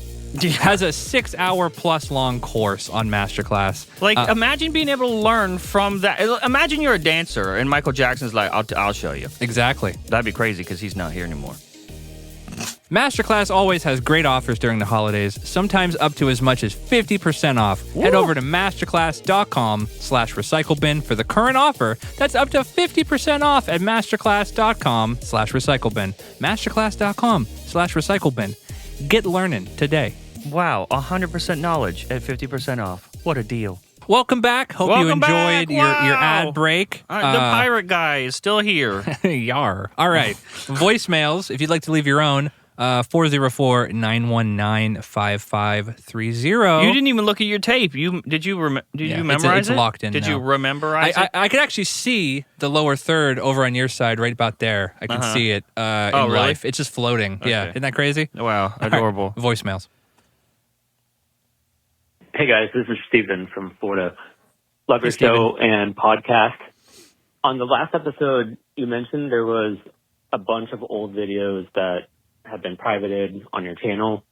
has a 6-hour plus long course on Masterclass. Like, imagine being able to learn from that. Imagine you're a dancer and Michael Jackson's like, I'll show you. Exactly. That'd be crazy because he's not here anymore. Masterclass always has great offers during the holidays, sometimes up to as much as 50% off. Woo! Head over to masterclass.com/recyclebin for the current offer. That's up to 50% off at masterclass.com/recyclebin. Masterclass.com/recyclebin. Get learning today. Wow, 100% knowledge at 50% off. What a deal. Welcome back. Hope you enjoyed your ad break. The pirate guy is still here. Yar. All right. Voicemails, if you'd like to leave your own, 404-919-5530. You didn't even look at your tape. Did you memorize it's locked in Did now. you memorize it? I could actually see the lower third over on your side, right about there. I can see it in really? life. It's just floating. Okay. Yeah. Isn't that crazy? Wow, adorable. Right. Voicemails. Hey guys, this is Steven from Florida. Love your show and podcast. On the last episode, you mentioned there was a bunch of old videos that have been privated on your channel.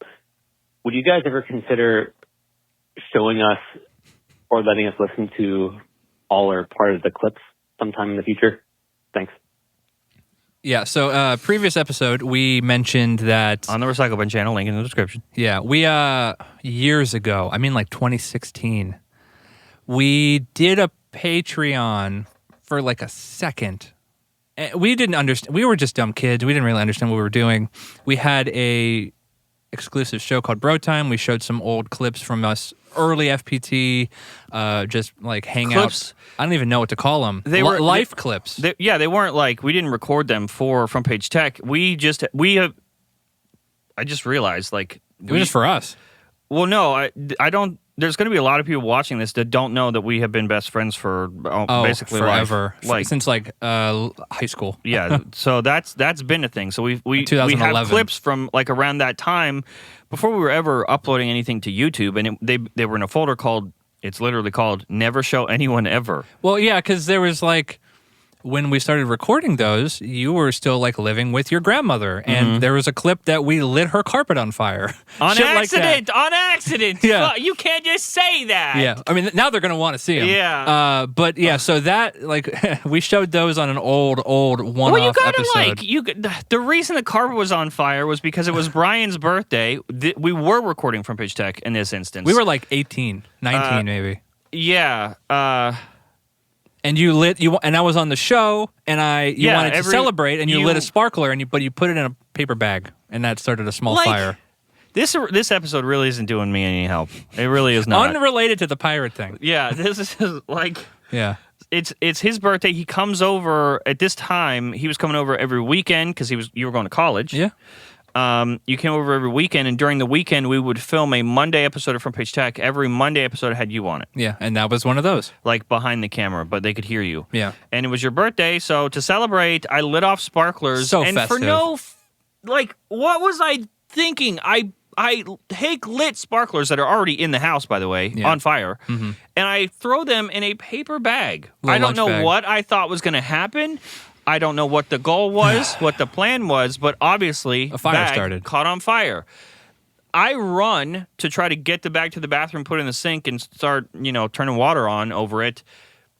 Would you guys ever consider showing us or letting us listen to all or part of the clips sometime in the future? Thanks. Yeah, so previous episode, we mentioned that... On the Recycle Bin channel, link in the description. Yeah, we, years ago, I mean like 2016, we did a Patreon for like a second. We didn't understand. We were just dumb kids. We didn't really understand what we were doing. We had a exclusive show called Bro Time. We showed some old clips from us, early FPT, just like hangouts. I don't even know what to call them. They were life clips. They weren't like, we didn't record them for Front Page Tech. I just realized like. It was just for us. Well, no, I don't. There's going to be a lot of people watching this that don't know that we have been best friends for basically forever, like since like high school. Yeah, so that's been a thing. So we have clips from like around that time before we were ever uploading anything to YouTube, and they were in a folder called. It's literally called "Never Show Anyone Ever." Well, yeah, because there was like. When we started recording those, you were still like living with your grandmother, and there was a clip that we lit her carpet on fire. On accident! On accident! Yeah. You can't just say that! Yeah, I mean, now they're going to want to see them. Yeah. But yeah, so that, like, we showed those on an old one-off well, you gotta episode. The reason the carpet was on fire was because it was Brian's birthday. We were recording from Pitch Tech in this instance. We were like 18, 19 maybe. Yeah. And and I was on the show, and you wanted to celebrate, and you lit a sparkler, but you put it in a paper bag, and that started a small fire. This episode really isn't doing me any help. It really is not. Unrelated to the pirate thing. Yeah, this is like. Yeah. It's his birthday. He comes over at this time. He was coming over every weekend because you were going to college. Yeah. You came over every weekend, and during the weekend, we would film a Monday episode of Front Page Tech. Every Monday episode had you on it. Yeah, and that was one of those. Like behind the camera, but they could hear you. Yeah. And it was your birthday, so to celebrate, I lit off sparklers. So and festive. For what was I thinking? I lit sparklers that are already in the house, by the way, on fire, and I throw them in a paper bag. I don't know what I thought was going to happen. I don't know what the goal was, what the plan was, but obviously a fire started. Caught on fire. I run to try to get the bag to the bathroom, put it in the sink, and start, turning water on over it.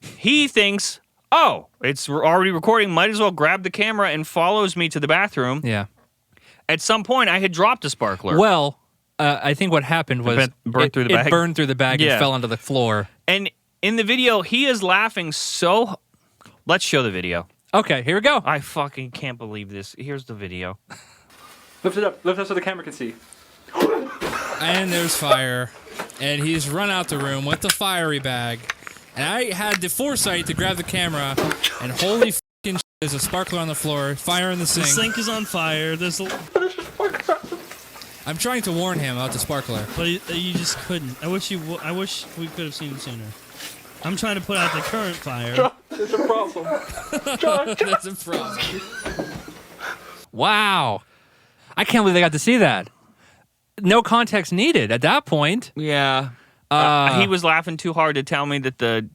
He thinks, oh, it's already recording, might as well grab the camera, and follows me to the bathroom. Yeah. At some point, I had dropped a sparkler. Well, I think what happened was it burned through the bag and fell onto the floor. And in the video, he is laughing so Let's show the video. Okay, here we go. I fucking can't believe this. Here's the video. Lift it up. Lift it up so the camera can see. And there's fire. And he's run out the room with the fiery bag. And I had the foresight to grab the camera, and holy fucking shit, there's a sparkler on the floor, fire in the sink. The sink is on fire. There's a... I'm trying to warn him about the sparkler. But you just couldn't. I wish we could have seen it sooner. I'm trying to put out the current fire. There's a problem. There's a problem. Wow. I can't believe they got to see that. No context needed at that point. Yeah. He was laughing too hard to tell me that the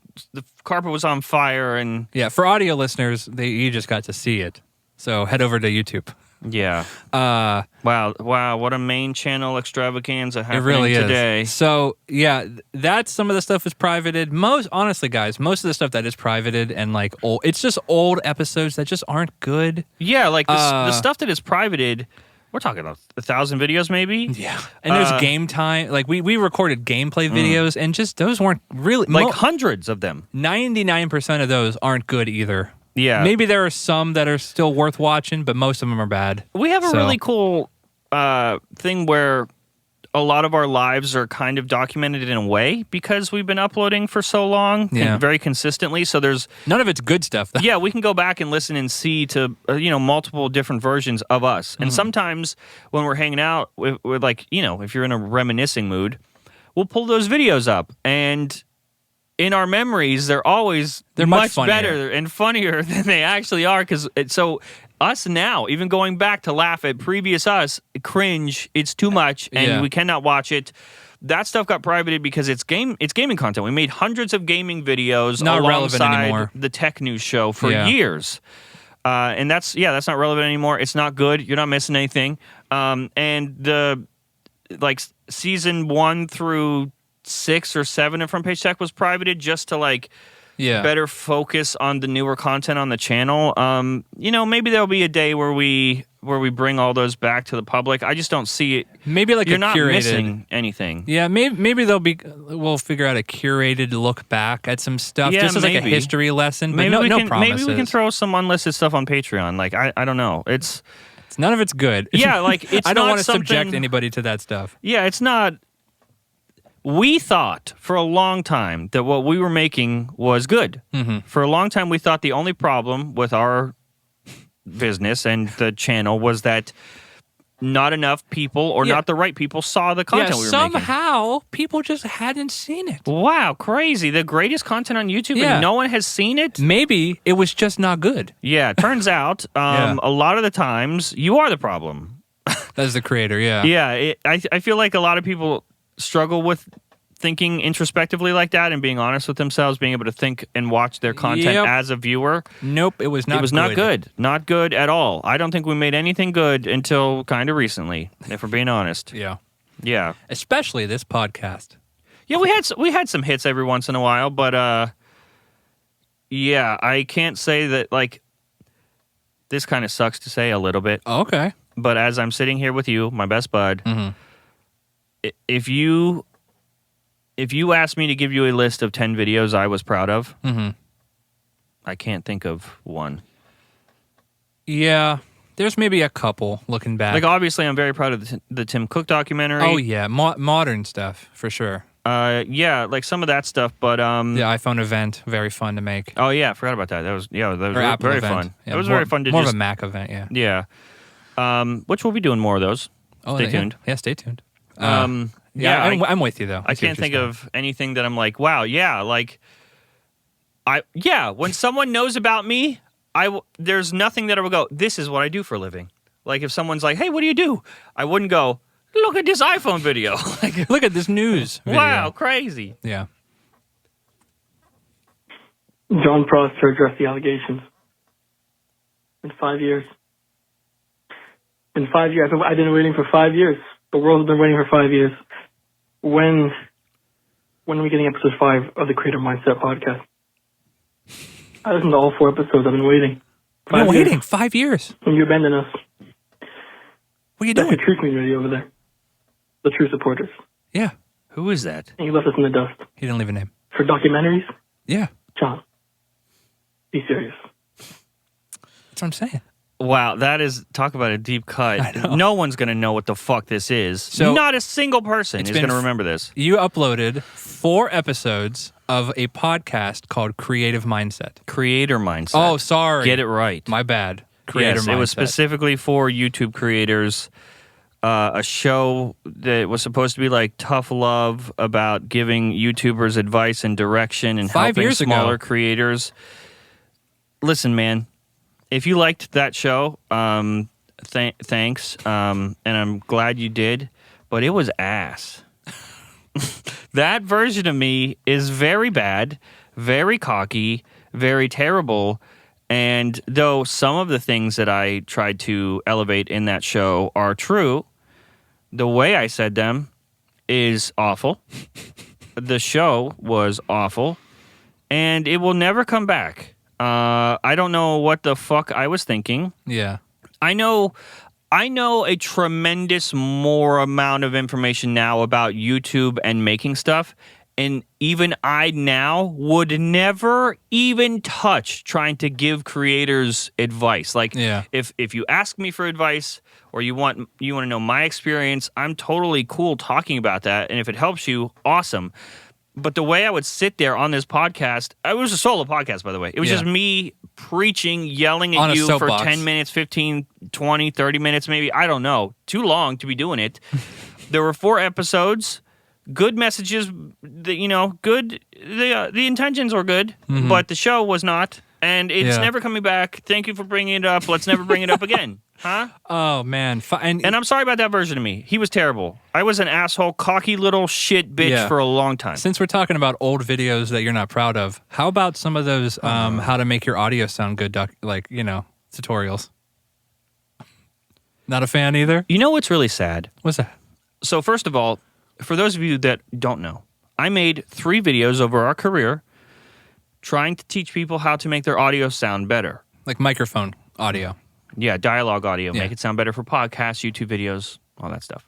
carpet was on fire, and Yeah, for audio listeners, you just got to see it. So head over to YouTube. yeah. Wow, what a main channel extravaganza It happening really today. is. So yeah, that's some of the stuff is privated. Honestly, guys, most of the stuff that is privated and like old, it's just old episodes that just aren't good. Yeah, like the stuff that is privated. We're talking about 1,000 videos, maybe. Yeah, and there's game time. Like we recorded gameplay videos, and just those weren't really hundreds of them. 99% of those aren't good either. Yeah, maybe there are some that are still worth watching, but most of them are bad. We have a really cool thing where a lot of our lives are kind of documented in a way because we've been uploading for so long, very consistently. So there's none of it's good stuff, though. Yeah, we can go back and listen and see to multiple different versions of us. And sometimes when we're hanging out with like, if you're in a reminiscing mood, we'll pull those videos up, and in our memories, they're much better and funnier than they actually are. Because us now, even going back to laugh at previous us, cringe, it's too much, and we cannot watch it. That stuff got privated because it's gaming content. We made hundreds of gaming videos not relevant alongside anymore. The tech news show for years. And that's not relevant anymore. It's not good. You're not missing anything. And the season 1 through 6 or 7 of Front Page Tech was privated just to better focus on the newer content on the channel. Maybe there'll be a day where we bring all those back to the public. I just don't see it. Maybe you're not curated, missing anything. Yeah, maybe we'll figure out a curated look back at some stuff, just as like a history lesson. But no promises. Maybe we can throw some unlisted stuff on Patreon. I don't know. It's none of it's good. Yeah, it's I don't want to subject anybody to that stuff. Yeah, it's not. We thought for a long time that what we were making was good. Mm-hmm. For a long time, we thought the only problem with our business and the channel was that not enough people or not the right people saw the content we were making. Somehow, people just hadn't seen it. Wow, crazy. The greatest content on YouTube and no one has seen it? Maybe it was just not good. Yeah, it turns out a lot of the times you are the problem. As the creator, yeah. Yeah, I feel like a lot of people struggle with thinking introspectively like that and being honest with themselves, being able to think and watch their content as a viewer. Nope, it was not good. It was not good. Not good at all. I don't think we made anything good until kind of recently, if we're being honest. Yeah. Yeah. Especially this podcast. Yeah, we had some hits every once in a while, but yeah, I can't say that this kind of sucks to say a little bit. Oh, okay. But as I'm sitting here with you, my best bud, if you asked me to give you a list of 10 videos I was proud of, I can't think of one. Yeah, there's maybe a couple looking back. Obviously, I'm very proud of the Tim Cook documentary. Oh, yeah, modern stuff, for sure. Yeah, some of that stuff, but... the iPhone event, very fun to make. Oh, yeah, I forgot about that. That was Apple very event. fun. Yeah, it was very fun to more of a Mac event, yeah. Yeah. Which we'll be doing more of those. Stay tuned. Yeah, stay tuned. Yeah, I'm with you though. I can't think of anything that I'm like, wow, yeah, when someone knows about me, there's nothing that I would go, this is what I do for a living. If someone's like, hey, what do you do? I wouldn't go, look at this iPhone video. Look at this news video. Wow, crazy. Yeah. John Prosser addressed the allegations. In 5 years. In 5 years. I've been waiting for 5 years. The world has been waiting for 5 years. When are we getting episode 5 of the Creator Mindset podcast? I listened to all 4 episodes. I've been waiting. 5 years. When you abandon us. What are you doing? That's the true community over there. The true supporters. Yeah. Who is that? And you left us in the dust. He didn't leave a name. For documentaries? Yeah. John. Be serious. That's what I'm saying. Wow, that is, talk about a deep cut. No one's going to know what the fuck this is. So not a single person is been going to remember this. You uploaded 4 episodes of a podcast called Creative Mindset. Creator Mindset. Oh, sorry. Get it right. My bad. Creator Yes, Mindset. it was specifically for YouTube creators. A show that was supposed to be like tough love about giving YouTubers advice and direction and 5 helping years smaller ago. creators. Listen, man, if you liked that show, thanks, and I'm glad you did, but it was ass. That version of me is very bad, very cocky, very terrible. And though some of the things that I tried to elevate in that show are true, the way I said them is awful. The show was awful, and it will never come back. I don't know what the fuck I was thinking. Yeah. I know a tremendous more amount of information now about YouTube and making stuff. And even I now would never even touch trying to give creators advice. Like, if you ask me for advice or you want to know my experience, I'm totally cool talking about that. And if it helps you, awesome. But the way I would sit there on this podcast, it was a solo podcast, by the way. It was just me preaching, yelling On at a you for soapbox. 10 minutes, 15, 20, 30 minutes, maybe. I don't know. Too long to be doing it. There were 4 episodes. Good messages, good. The intentions were good, but the show was not, and it's never coming back. Thank you for bringing it up. Let's never bring it up again, huh? Oh man, and I'm sorry about that version of me. He was terrible. I was an asshole, cocky little shit bitch for a long time. Since we're talking about old videos that you're not proud of, how about some of those how to make your audio sound good, tutorials? Not a fan either? You know what's really sad? What's that? So first of all, for those of you that don't know, I made 3 videos over our career trying to teach people how to make their audio sound better. Like microphone audio. Yeah, dialogue audio. Make it sound better for podcasts, YouTube videos, all that stuff.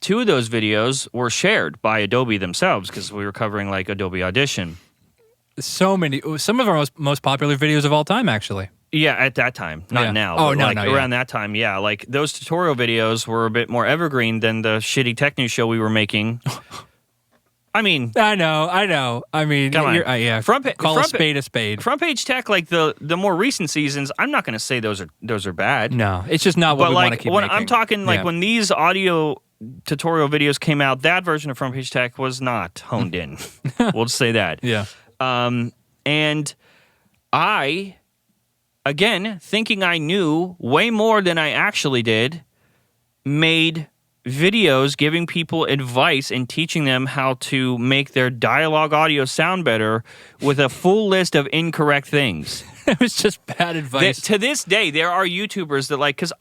2 of those videos were shared by Adobe themselves because we were covering like Adobe Audition. Some of our most popular videos of all time, actually. Yeah, at that time, not now. Oh, but no, like no, around that time, yeah. Like those tutorial videos were a bit more evergreen than the shitty tech news show we were making. I mean, I know. I mean, come on. Yeah. Call a spade a spade. Front page tech, like the more recent seasons, I'm not going to say those are bad. No, it's just not what but we like, want to keep when making. I'm talking like when these audio tutorial videos came out, that version of Front Page Tech was not honed in. We'll just say that. Yeah. And I, again, thinking I knew way more than I actually did, made videos giving people advice and teaching them how to make their dialogue audio sound better with a full list of incorrect things. It was just bad advice. To this day, there are YouTubers that because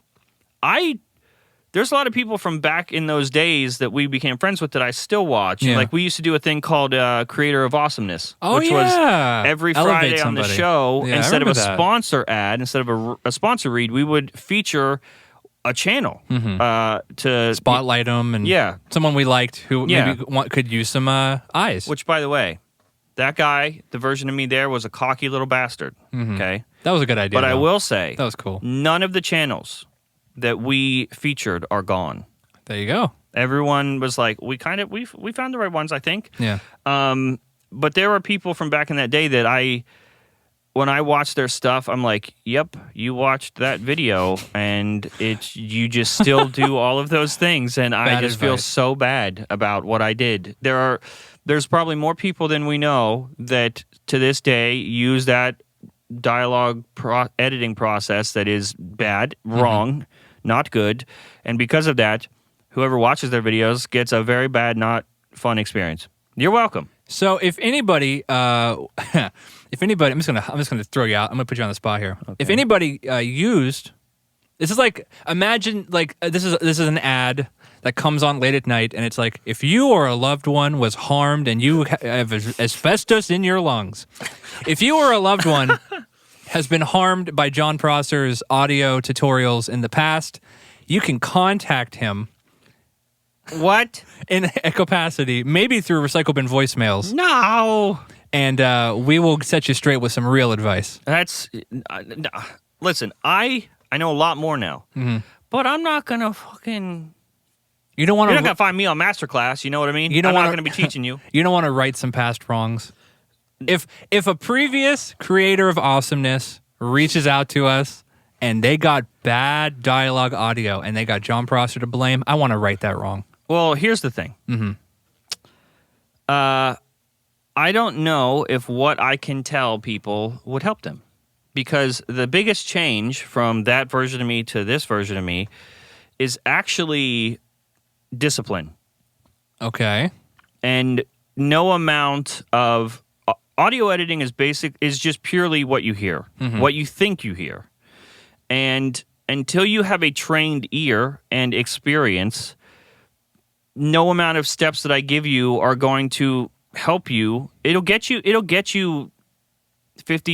there's a lot of people from back in those days that we became friends with that I still watch. Yeah. Like we used to do a thing called Creator of Awesomeness, which was every Elevate Friday on the somebody. show. Yeah, I Instead of a remember that. sponsor ad, instead of a sponsor read, we would feature a channel to spotlight them and someone we liked who maybe could use some eyes. Which, by the way, that guy, the version of me there, was a cocky little bastard. Okay, that was a good idea. But I though. will say that was cool. None of the channels that we featured are gone. There you go. Everyone was like, we found the right ones, I think. Yeah. But there were people from back in that day that when I watched their stuff, I'm like, yep, you watched that video and you just still do all of those things. And I just feel so bad about what I did. There's probably more people than we know that to this day use that dialogue editing process that is bad, wrong, not good. And because of that, whoever watches their videos gets a very bad, not fun experience. You're welcome. So if anybody, I'm just gonna throw you out. I'm gonna put you on the spot here. Okay. If anybody used, this is like, imagine like this is an ad that comes on late at night, and it's like, if you or a loved one was harmed and you have asbestos in your lungs, if you or a loved one has been harmed by John Prosser's audio tutorials in the past, you can contact him. What? In a capacity, maybe through Recycle Bin voicemails. No. and we will set you straight with some real advice. That's listen. I know a lot more now, but I'm not gonna fucking. You don't want You're to. not gonna find me on Masterclass. You know what I mean? You don't I'm not wanna- gonna be teaching you. You don't want to right some past wrongs. If a previous creator of awesomeness reaches out to us and they got bad dialogue audio and they got John Prosser to blame, I want to right that wrong. Well, here's the thing. I don't know if what I can tell people would help them, because the biggest change from that version of me to this version of me is actually discipline. Okay. And no amount of audio editing is just purely what you hear, what you think you hear. And until you have a trained ear and experience, no amount of steps that I give you are going to help you. It'll get you 50,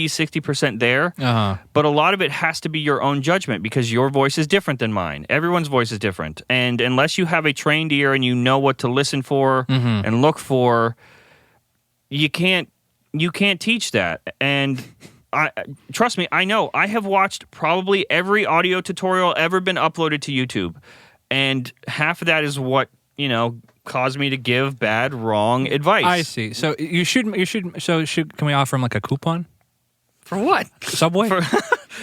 60% there. But a lot of it has to be your own judgment, because your voice is different than mine. Everyone's voice is different. And unless you have a trained ear and you know what to listen for and look for, you can't teach that. And trust me, I know. I have watched probably every audio tutorial ever been uploaded to YouTube. And half of that is what, caused me to give bad, wrong advice. I see. So can we offer him like a coupon? For what? Subway?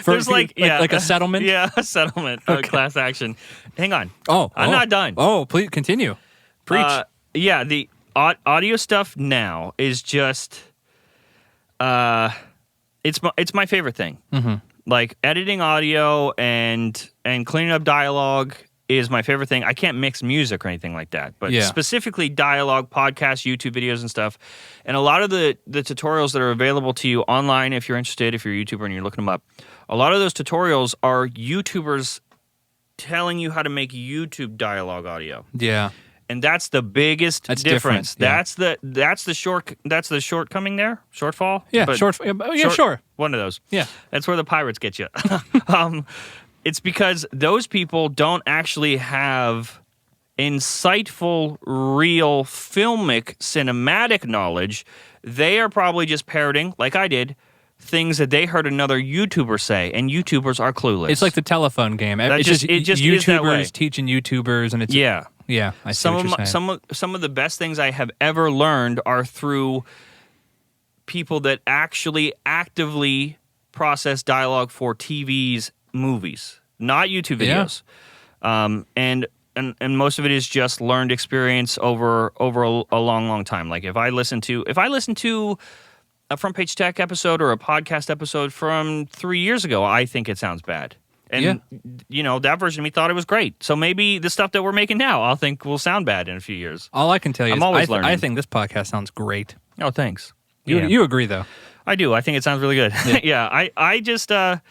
There's like a settlement? Yeah, a settlement, a class action. Hang on. I'm not done. Oh, please continue. Preach. Yeah, the audio stuff now is just, it's my favorite thing. Like editing audio and cleaning up dialogue is my favorite thing. I can't mix music or anything like that, but specifically dialogue, podcasts, YouTube videos and stuff. And a lot of the tutorials that are available to you online, if you're interested, if you're a YouTuber and you're looking them up, a lot of those tutorials are YouTubers telling you how to make YouTube dialogue audio. Yeah. And that's the biggest difference. Yeah. That's the shortcoming there, shortfall. Yeah, But sure. One of those. Yeah. That's where the pirates get you. It's because those people don't actually have insightful, real filmic, cinematic knowledge. They are probably just parroting, like I did, things that they heard another YouTuber say, and YouTubers are clueless. It's like the telephone game. It's just YouTubers is that way. teaching YouTubers, and it's yeah. I see what you're saying. Some of the best things I have ever learned are through people that actually actively process dialogue for TVs, movies, not YouTube videos. And most of it is just learned experience over a long time. Like if I listen to a Front Page Tech episode or a podcast episode from 3 years ago, I think it sounds bad. And, that version of me thought it was great. So maybe the stuff that we're making now, I'll think will sound bad in a few years. All I can tell you I'm is always learning. I think this podcast sounds great. Oh, thanks. You agree, though. I do. I think it sounds really good. Yeah. I just, I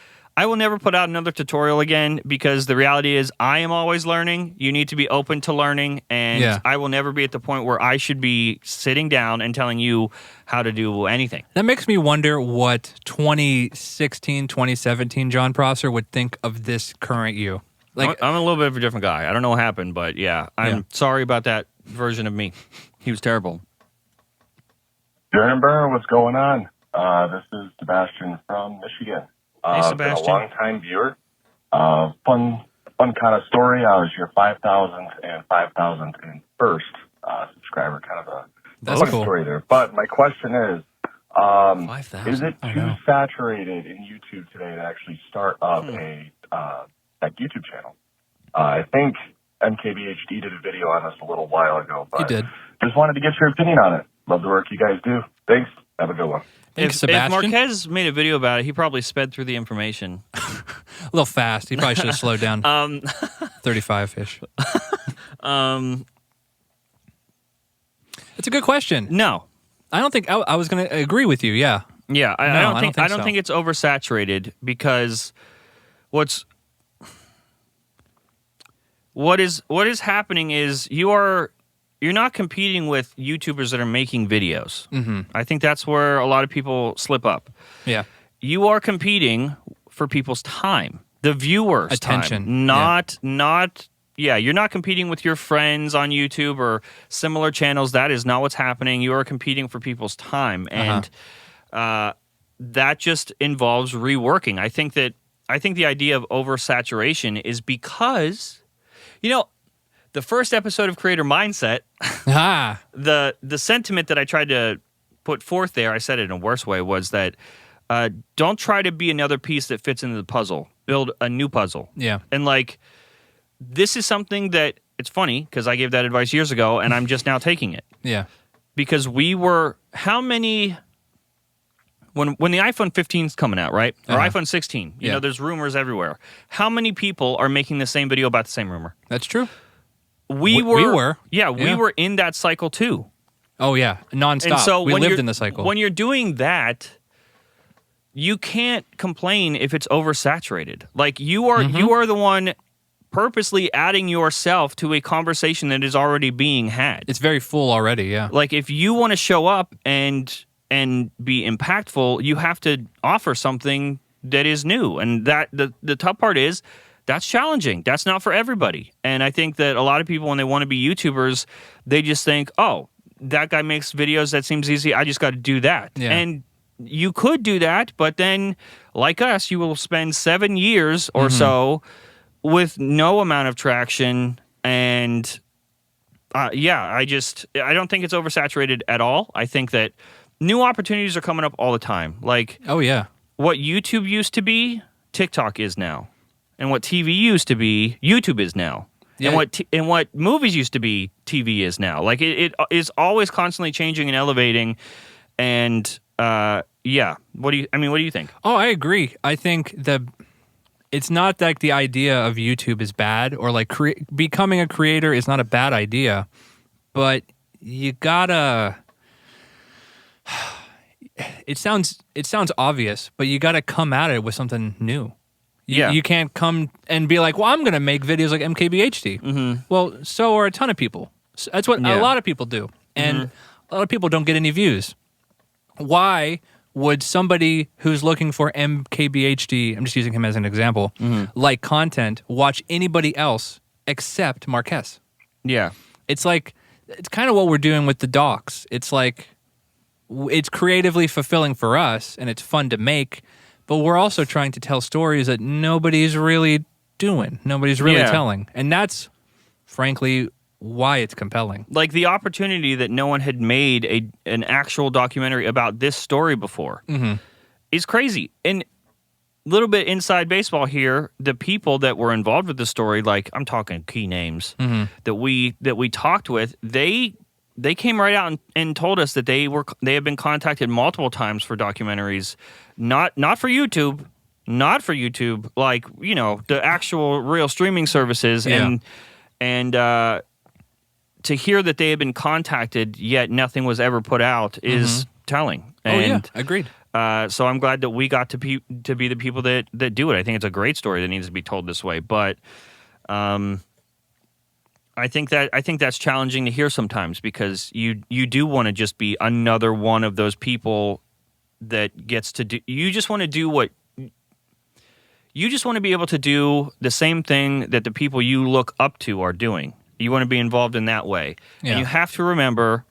will never put out another tutorial again, because the reality is I am always learning. You need to be open to learning. And I will never be at the point where I should be sitting down and telling you how to do anything. That makes me wonder what 2016, 2017 John Prosser would think of this current you. Like, I'm a little bit of a different guy. I don't know what happened, but I'm sorry about that version of me. He was terrible. Darren Burr, what's going on? This is Sebastian from Michigan. Hey, Sebastian. Been a long-time viewer. Fun kind of story. I was your 5,000th and 5,001st subscriber. Kind of a fun story there. But my question is it too saturated in YouTube today to actually start up a YouTube channel? I think MKBHD did a video on this a little while ago. But he did. Just wanted to get your opinion on it. Love the work you guys do. Thanks. Have a good one. If Marquez made a video about it, he probably sped through the information. A little fast. He probably should have slowed down. 35-ish. It's a good question. No. I don't think I was going to agree with you. Yeah. Yeah, I don't think it's oversaturated, because what is happening is you're not competing with YouTubers that are making videos. I think that's where a lot of people slip up. Yeah. You are competing for people's time, the viewers' attention, time, not Yeah, you're not competing with your friends on YouTube or similar channels. That is not what's happening. You are competing for people's time, and that just involves reworking. I think the idea of oversaturation is because, the first episode of Creator Mindset, the sentiment that I tried to put forth there, I said it in a worse way, was that don't try to be another piece that fits into the puzzle. Build a new puzzle. Yeah. And this is something that, it's funny because I gave that advice years ago and I'm just now taking it. Yeah. Because how many, when the iPhone 15 is coming out, right? Or iPhone 16, you know, there's rumors everywhere. How many people are making the same video about the same rumor? That's true. We were. Yeah, we were in that cycle too. Oh, yeah. Nonstop. And so we lived in the cycle. When you're doing that, you can't complain if it's oversaturated. You are the one purposely adding yourself to a conversation that is already being had. It's very full already, yeah. If you want to show up and be impactful, you have to offer something that is new. And that the tough part is that's challenging. That's not for everybody. And I think that a lot of people, when they want to be YouTubers, they just think, oh, that guy makes videos, that seems easy, I just got to do that. Yeah. And you could do that, but then, like us, you will spend 7 years or so with no amount of traction. And I don't think it's oversaturated at all. I think that new opportunities are coming up all the time. Oh, yeah. What YouTube used to be, TikTok is now. And what TV used to be, YouTube is now. Yeah. And what movies used to be, TV is now. It is always constantly changing and elevating. And what do you think? Oh, I agree. I think it's not that the idea of YouTube is bad, or becoming a creator is not a bad idea, but you gotta. It sounds obvious, but you gotta come at it with something new. You can't come and be like, well, I'm going to make videos like MKBHD. Mm-hmm. Well, so are a ton of people. That's what a lot of people do. And a lot of people don't get any views. Why would somebody who's looking for MKBHD, I'm just using him as an example, like content, watch anybody else except Marques? Yeah. It's kind of what we're doing with the docs. It's it's creatively fulfilling for us and it's fun to make, but we're also trying to tell stories that nobody's really doing. Nobody's really telling. And that's, frankly, why it's compelling. The opportunity that no one had made an actual documentary about this story before is crazy. And a little bit inside baseball here, the people that were involved with the story, I'm talking key names that we talked with, they came right out and told us that they have been contacted multiple times for documentaries, not for YouTube, the actual real streaming services, and to hear that they had been contacted yet nothing was ever put out is telling. And, agreed. So I'm glad that we got to be the people that do it. I think it's a great story that needs to be told this way, but I think that's challenging to hear sometimes, because you do want to just be another one of those people that gets to do. You just want to do what. You just want to be able to do the same thing that the people you look up to are doing. You want to be involved in that way, and you have to remember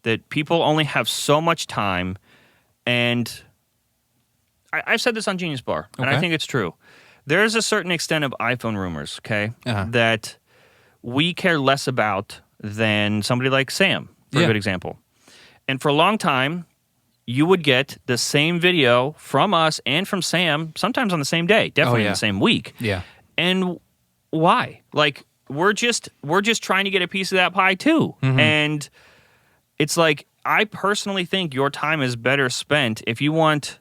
that people only have so much time. And I've said this on Genius Bar, and I think it's true. There's a certain extent of iPhone rumors, that we care less about than somebody like Sam, for a good example. And for a long time, you would get the same video from us and from Sam, sometimes on the same day, definitely in the same week. Yeah. And why? We're just trying to get a piece of that pie too. And it's I personally think your time is better spent if you want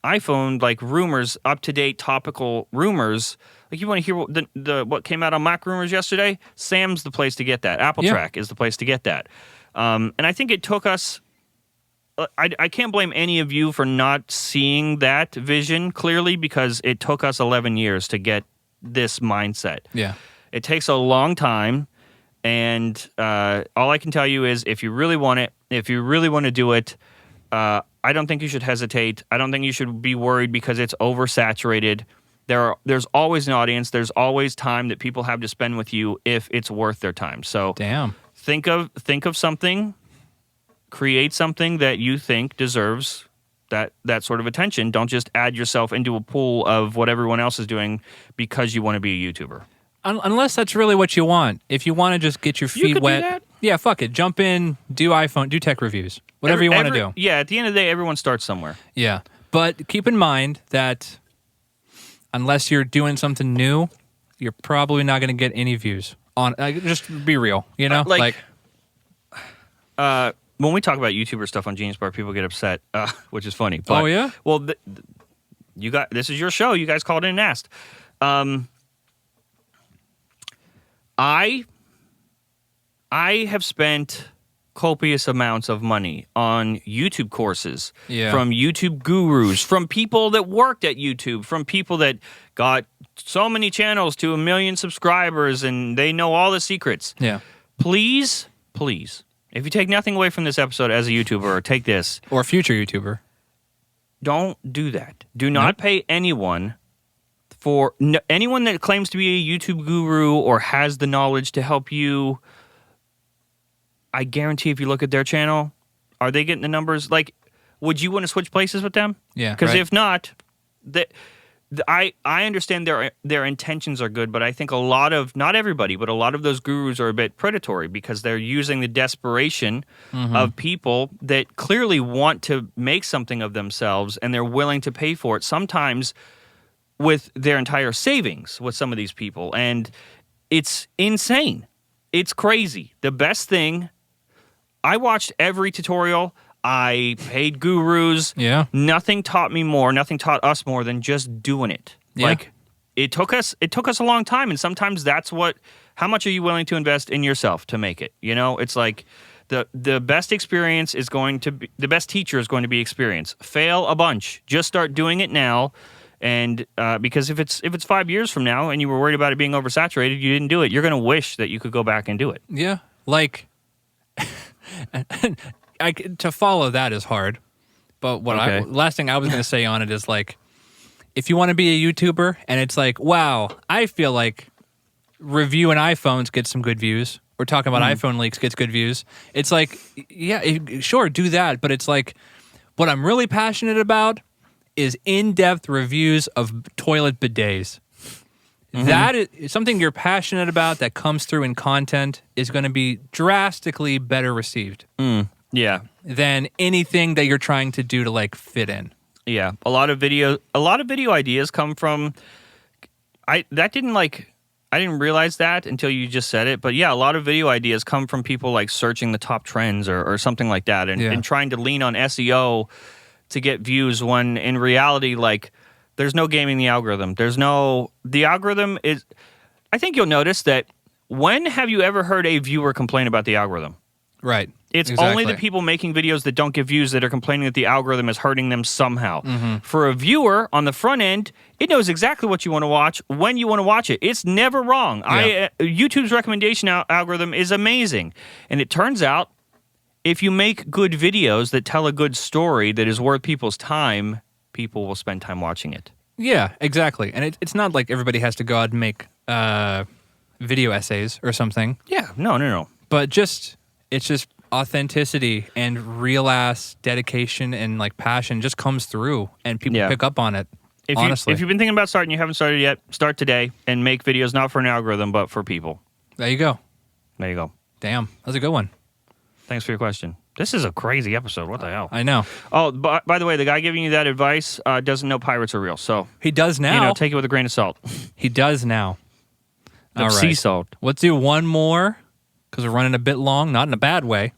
iPhone rumors, up-to-date topical rumors. You want to hear what came out on Mac Rumors yesterday? Sam's the place to get that. Apple Track is the place to get that. And I think it took us. I can't blame any of you for not seeing that vision clearly, because it took us 11 years to get this mindset. Yeah, it takes a long time, and all I can tell you is, if you really want it, if you really want to do it, I don't think you should hesitate. I don't think you should be worried because it's oversaturated. There's always an audience. There's always time that people have to spend with you if it's worth their time. So damn. Think of something, create something that you think deserves that sort of attention. Don't just add yourself into a pool of what everyone else is doing because you want to be a YouTuber. Unless that's really what you want. If you want to just get your feet could wet, do that. yeah, fuck it. Jump in, do tech reviews, whatever you want to do. Yeah, at the end of the day, everyone starts somewhere. Yeah, but keep in mind that unless you're doing something new, you're probably not going to get any views on. Just be real, you know. When we talk about YouTuber stuff on Genius Bar, people get upset, which is funny. But, oh yeah. Well, this is your show. You guys called in and asked. I have spent copious amounts of money on YouTube courses from YouTube gurus, from people that worked at YouTube, from people that got so many channels to 1 million subscribers and they know all the secrets. Yeah. Please, if you take nothing away from this episode as a YouTuber, or take this. Or a future YouTuber. Don't do that. Do not pay anyone anyone that claims to be a YouTube guru or has the knowledge to help you. I guarantee if you look at their channel, are they getting the numbers? Like, would you want to switch places with them? Yeah. Because if not, I understand their intentions are good, but I think not everybody, but a lot of those gurus are a bit predatory because they're using the desperation of people that clearly want to make something of themselves and they're willing to pay for it, sometimes with their entire savings with some of these people. And it's insane. It's crazy. The best thing, I watched every tutorial. I paid gurus. Yeah. Nothing taught me more. Nothing taught us more than just doing it. Yeah. Like it took us a long time, and sometimes that's how much are you willing to invest in yourself to make it? You know, it's like the best experience is going to be the best teacher is going to be experience. Fail a bunch. Just start doing it now. And because if it's 5 years from now and you were worried about it being oversaturated, you didn't do it. You're going to wish that you could go back and do it. Yeah, like to follow that is hard. But last thing I was going to say on it is like, if you want to be a YouTuber and it's like, wow, I feel like reviewing iPhones gets some good views. We're talking about iPhone leaks gets good views. It's like, yeah, sure, do that. But it's like, what I'm really passionate about is in-depth reviews of toilet bidets. That is something you're passionate about that comes through in content is going to be drastically better received. Yeah. Than anything that you're trying to do to like fit in. Yeah. A lot of video ideas come from I didn't realize that until you just said it, but yeah, a lot of video ideas come from people like searching the top trends or something like that and trying to lean on SEO to get views when in reality, like, there's no gaming the algorithm. The algorithm is, I think you'll notice that when have you ever heard a viewer complain about the algorithm? Right. It's only the people making videos that don't get views that are complaining that the algorithm is hurting them somehow. For a viewer on the front end, it knows exactly what you want to watch when you want to watch it. It's never wrong. Yeah. YouTube's recommendation algorithm is amazing. And it turns out, if you make good videos that tell a good story that is worth people's time, people will spend time watching it. Yeah, exactly. And it's not like everybody has to go out and make video essays or something. Yeah, no. But it's just authenticity and real-ass dedication and like passion just comes through and people pick up on it, honestly. If you've been thinking about starting, you haven't started yet, start today and make videos not for an algorithm, but for people. There you go. Damn. That was a good one. Thanks for your question. This is a crazy episode. What the hell? I know. Oh, by the way, the guy giving you that advice doesn't know pirates are real. So he does now. Take it with a grain of salt. He does now. All right. Sea salt. Let's do one more because we're running a bit long, not in a bad way.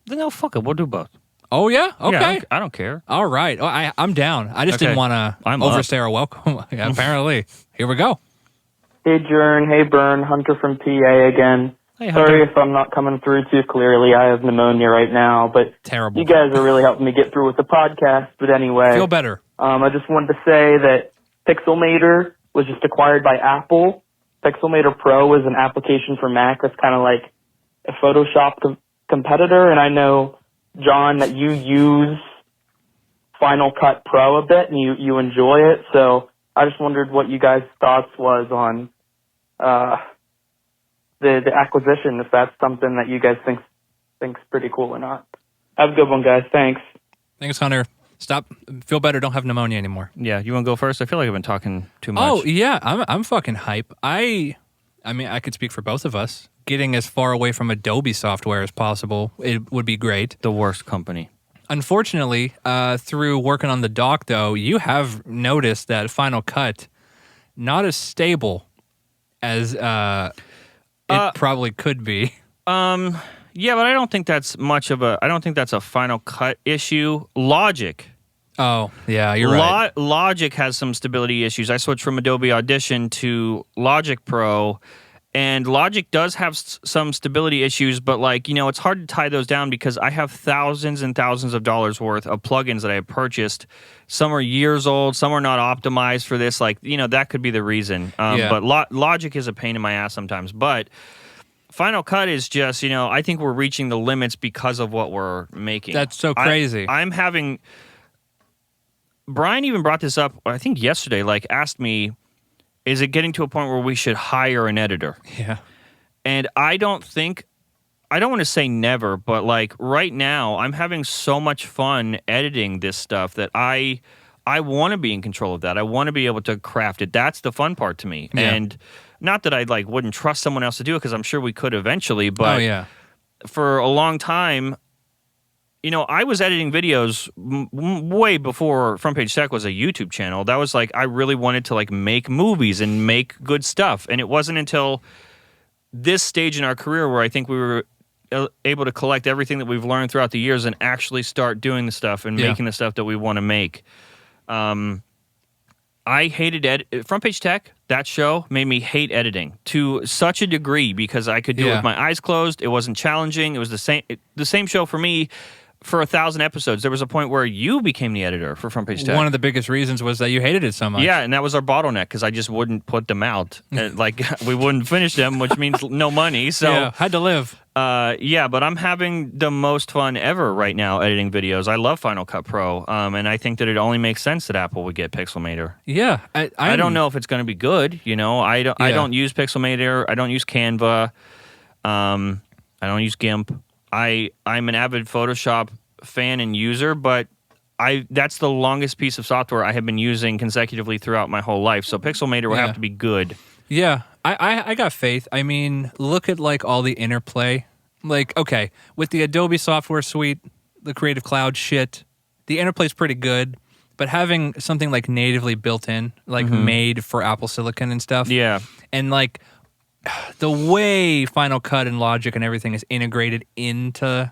No, fuck it. We'll do both. Oh, yeah? Okay. Yeah, I don't care. All right. Oh, I'm down. I just didn't want to overstay our welcome. Yeah, apparently. Here we go. Hey, Jern. Hey, Bern. Hunter from PA again. Hey, sorry if I'm not coming through too clearly. I have pneumonia right now, but terrible. You guys are really helping me get through with the podcast. But anyway, feel better. I just wanted to say that Pixelmator was just acquired by Apple. Pixelmator Pro is an application for Mac that's kind of like a Photoshop competitor, and I know, John, that you use Final Cut Pro a bit and you enjoy it. So I just wondered what you guys' thoughts was on the acquisition, if that's something that you guys think's pretty cool or not. Have a good one, guys. Thanks. Thanks, Hunter. Stop. Feel better. Don't have pneumonia anymore. Yeah, you want to go first? I feel like I've been talking too much. Oh yeah, I'm fucking hype. I mean, I could speak for both of us. Getting as far away from Adobe software as possible, it would be great. The worst company. Unfortunately, through working on the doc, though, you have noticed that Final Cut not as stable as it probably could be. Yeah, but I don't think that's much of a. I don't think that's a Final Cut issue. Logic. Oh, yeah, you're right. Logic has some stability issues. I switched from Adobe Audition to Logic Pro, and Logic does have some stability issues, but it's hard to tie those down because I have thousands and thousands of dollars worth of plugins that I have purchased. Some are years old, some are not optimized for this. That could be the reason. But Logic is a pain in my ass sometimes. But Final Cut is just, I think we're reaching the limits because of what we're making. That's so crazy. I'm having... Brian even brought this up, I think yesterday, asked me, is it getting to a point where we should hire an editor? Yeah. And I don't want to say never, but right now, I'm having so much fun editing this stuff that I want to be in control of that. I want to be able to craft it. That's the fun part to me. Yeah. And not that I wouldn't trust someone else to do it, because I'm sure we could eventually, but for a long time, I was editing videos way before Front Page Tech was a YouTube channel. That was I really wanted to make movies and make good stuff. And it wasn't until this stage in our career where I think we were able to collect everything that we've learned throughout the years and actually start doing the stuff and making the stuff that we want to make. I hated Front Page Tech. That show made me hate editing to such a degree because I could do it with my eyes closed. It wasn't challenging. It was the same show for me. For 1,000 episodes, there was a point where you became the editor for Front Page Tech. One of the biggest reasons was that you hated it so much. Yeah, and that was our bottleneck because I just wouldn't put them out. We wouldn't finish them, which means no money. So had to live. But I'm having the most fun ever right now editing videos. I love Final Cut Pro, and I think that it only makes sense that Apple would get Pixelmator. Yeah, I don't know if it's going to be good. I don't use Pixelmator. I don't use Canva. I don't use GIMP. I'm an avid Photoshop fan and user, but that's the longest piece of software I have been using consecutively throughout my whole life. So Pixelmator will have to be good. Yeah, I got faith. I mean, look at all the interplay. Okay, with the Adobe software suite, the Creative Cloud shit, the interplay's pretty good. But having something natively built in, made for Apple Silicon and stuff. Yeah. And the way Final Cut and Logic and everything is integrated into,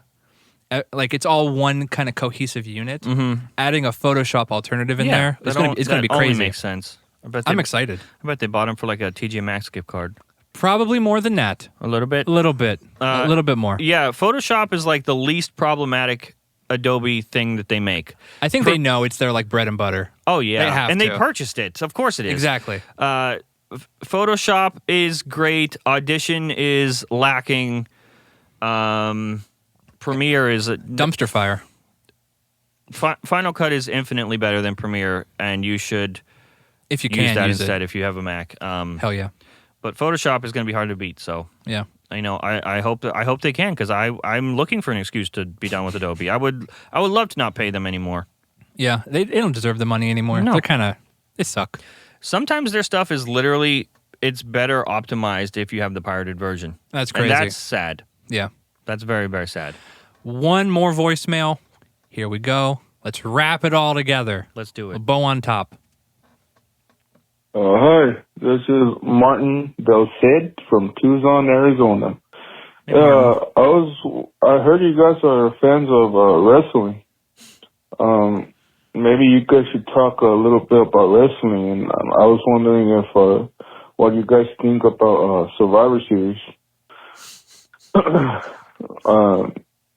it's all one kind of cohesive unit. Mm-hmm. Adding a Photoshop alternative in there, it's going to be crazy. That makes sense. I'm excited. I bet they bought them for a TJ Maxx gift card. Probably more than that. A little bit? A little bit more. Yeah, Photoshop is the least problematic Adobe thing that they make. I think they know it's their bread and butter. Oh, yeah. They have they purchased it. So of course it is. Exactly. Photoshop is great. Audition is lacking. Premiere is a dumpster fire. Final Cut is infinitely better than Premiere, and you should use that instead if you have a Mac. Hell yeah. But Photoshop is going to be hard to beat. So yeah, I hope they can, because I'm looking for an excuse to be done with Adobe. I would love to not pay them anymore. Yeah, they don't deserve the money anymore. No. They suck. Sometimes their stuff is literally, it's better optimized if you have the pirated version. That's crazy. And that's sad. Yeah. That's very, very sad. One more voicemail. Here we go. Let's wrap it all together. Let's do it. A bow on top. Hi, this is Martin Del Cid from Tucson, Arizona. I heard you guys are fans of wrestling. Maybe you guys should talk a little bit about wrestling, and I was wondering if what you guys think about Survivor Series.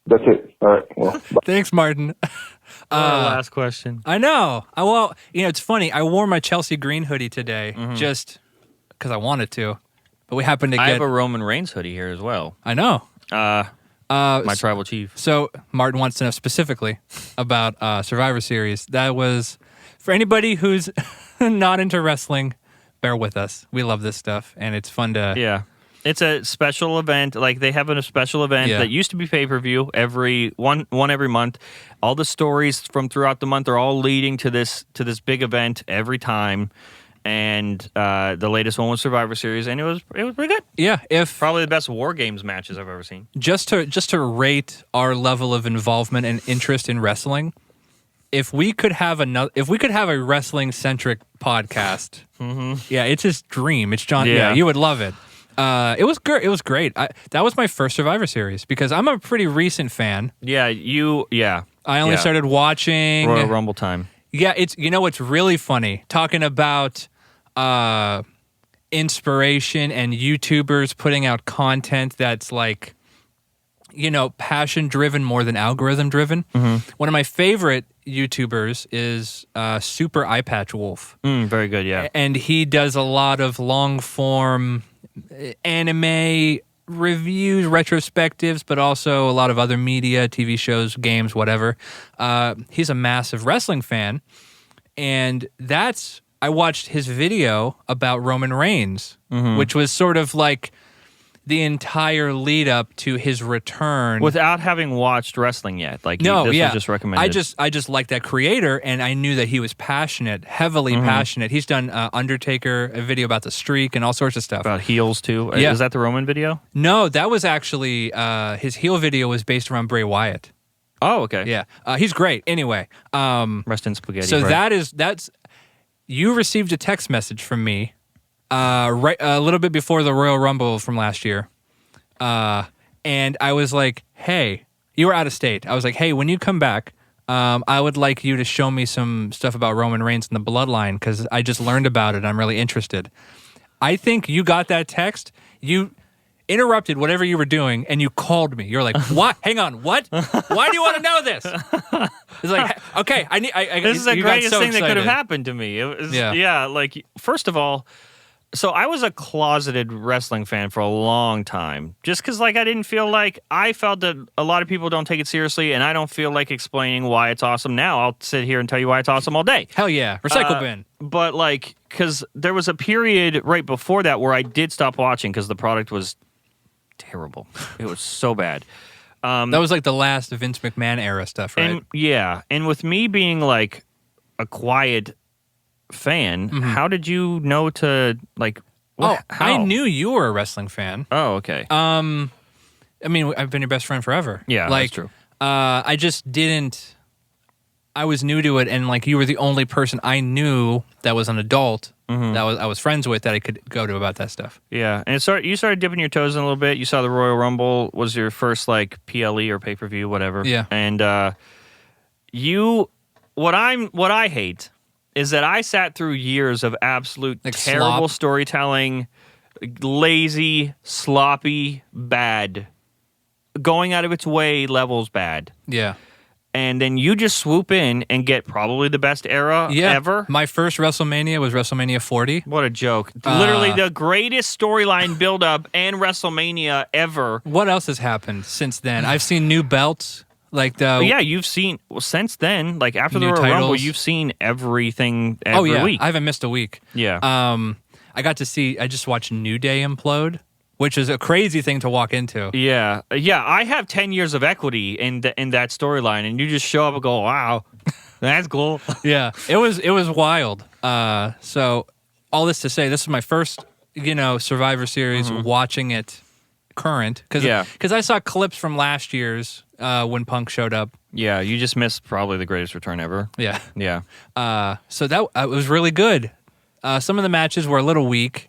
That's it. All right. Well, bye. Thanks, Martin. Last question. I know. Well, it's funny. I wore my Chelsea Green hoodie today just because I wanted to, but we happened to get. I have a Roman Reigns hoodie here as well. I know. My tribal chief. So Martin wants to know specifically about Survivor Series. That was For anybody who's not into wrestling, bear with us. We love this stuff, and it's fun to. Yeah. It's a special event. Like they have a special event that used to be pay-per-view every month. All the stories from throughout the month are all leading to this big event every time. And the latest one was Survivor Series, and it was pretty good. Yeah, probably the best War Games matches I've ever seen. Just to rate our level of involvement and interest in wrestling, if we could have a wrestling centric podcast, yeah, it's his dream. It's John. Yeah, you would love it. It was good. It was great. That was my first Survivor Series because I'm a pretty recent fan. Yeah, I only started watching Royal Rumble time. Yeah, it's what's really funny talking about inspiration and YouTubers putting out content that's like, passion driven more than algorithm driven. One of my favorite YouTubers is Super Eye Patch Wolf. Very good, yeah. And he does a lot of long form anime reviews, retrospectives, but also a lot of other media, TV shows, games, whatever. He's a massive wrestling fan, and I watched his video about Roman Reigns, which was sort of like the entire lead up to his return without having watched wrestling yet. Like this was just recommended. I just like that creator, and I knew that he was passionate, heavily passionate. He's done Undertaker, a video about the streak, and all sorts of stuff about heels too. Yeah. Is that the Roman video? No, that was actually his heel video was based around Bray Wyatt. Oh, okay. Yeah, he's great. Anyway, rest in spaghetti. So Bray. that's you received a text message from me. Right a little bit before the Royal Rumble from last year. And I was like, hey, you were out of state. I was like, hey, when you come back, I would like you to show me some stuff about Roman Reigns and the bloodline because I just learned about it. I'm really interested. I think you got that text. You interrupted whatever you were doing and you called me. You're like, what? Hang on, what? Why do you want to know this? It's like, okay, this is the greatest thing that could have excited. happened to me. It was, like, first of all, so I was a closeted wrestling fan for a long time, just because I didn't feel like I felt that a lot of people don't take it seriously, and I don't feel like explaining why it's awesome. Now I'll sit here and tell you why it's awesome all day. Hell yeah, recycle bin. But because there was a period right before that where I did stop watching because the product was terrible. It was so bad. That was like the last Vince McMahon era stuff, right? And with me being like a quiet fan, how did you know to how? I knew you were a wrestling fan. Oh, okay. I mean, I've been your best friend forever. Yeah, that's true. I just didn't. I was new to it, and you were the only person I knew that was an adult that I was friends with that I could go to about that stuff. Yeah, and you started dipping your toes in a little bit. You saw the Royal Rumble was your first PLE or pay-per-view, whatever. Yeah, and what I hate is that I sat through years of absolute terrible storytelling, lazy, sloppy, bad, going out of its way levels bad. Yeah. And then you just swoop in and get probably the best era ever. My first WrestleMania was WrestleMania 40. What a joke. Literally the greatest storyline build-up and WrestleMania ever. What else has happened since then? I've seen new belts. You've seen since then, after the Royal Rumble, you've seen everything every week. I haven't missed a week. Yeah. I just watched New Day implode, which is a crazy thing to walk into. Yeah. I have 10 years of equity in that storyline, and you just show up and go, wow, that's cool. Yeah, it was wild. So all this to say, this is my first, Survivor Series watching it current because I saw clips from last year's when Punk showed up. Yeah, you just missed probably the greatest return ever. Yeah. So that it was really good. Some of the matches were a little weak.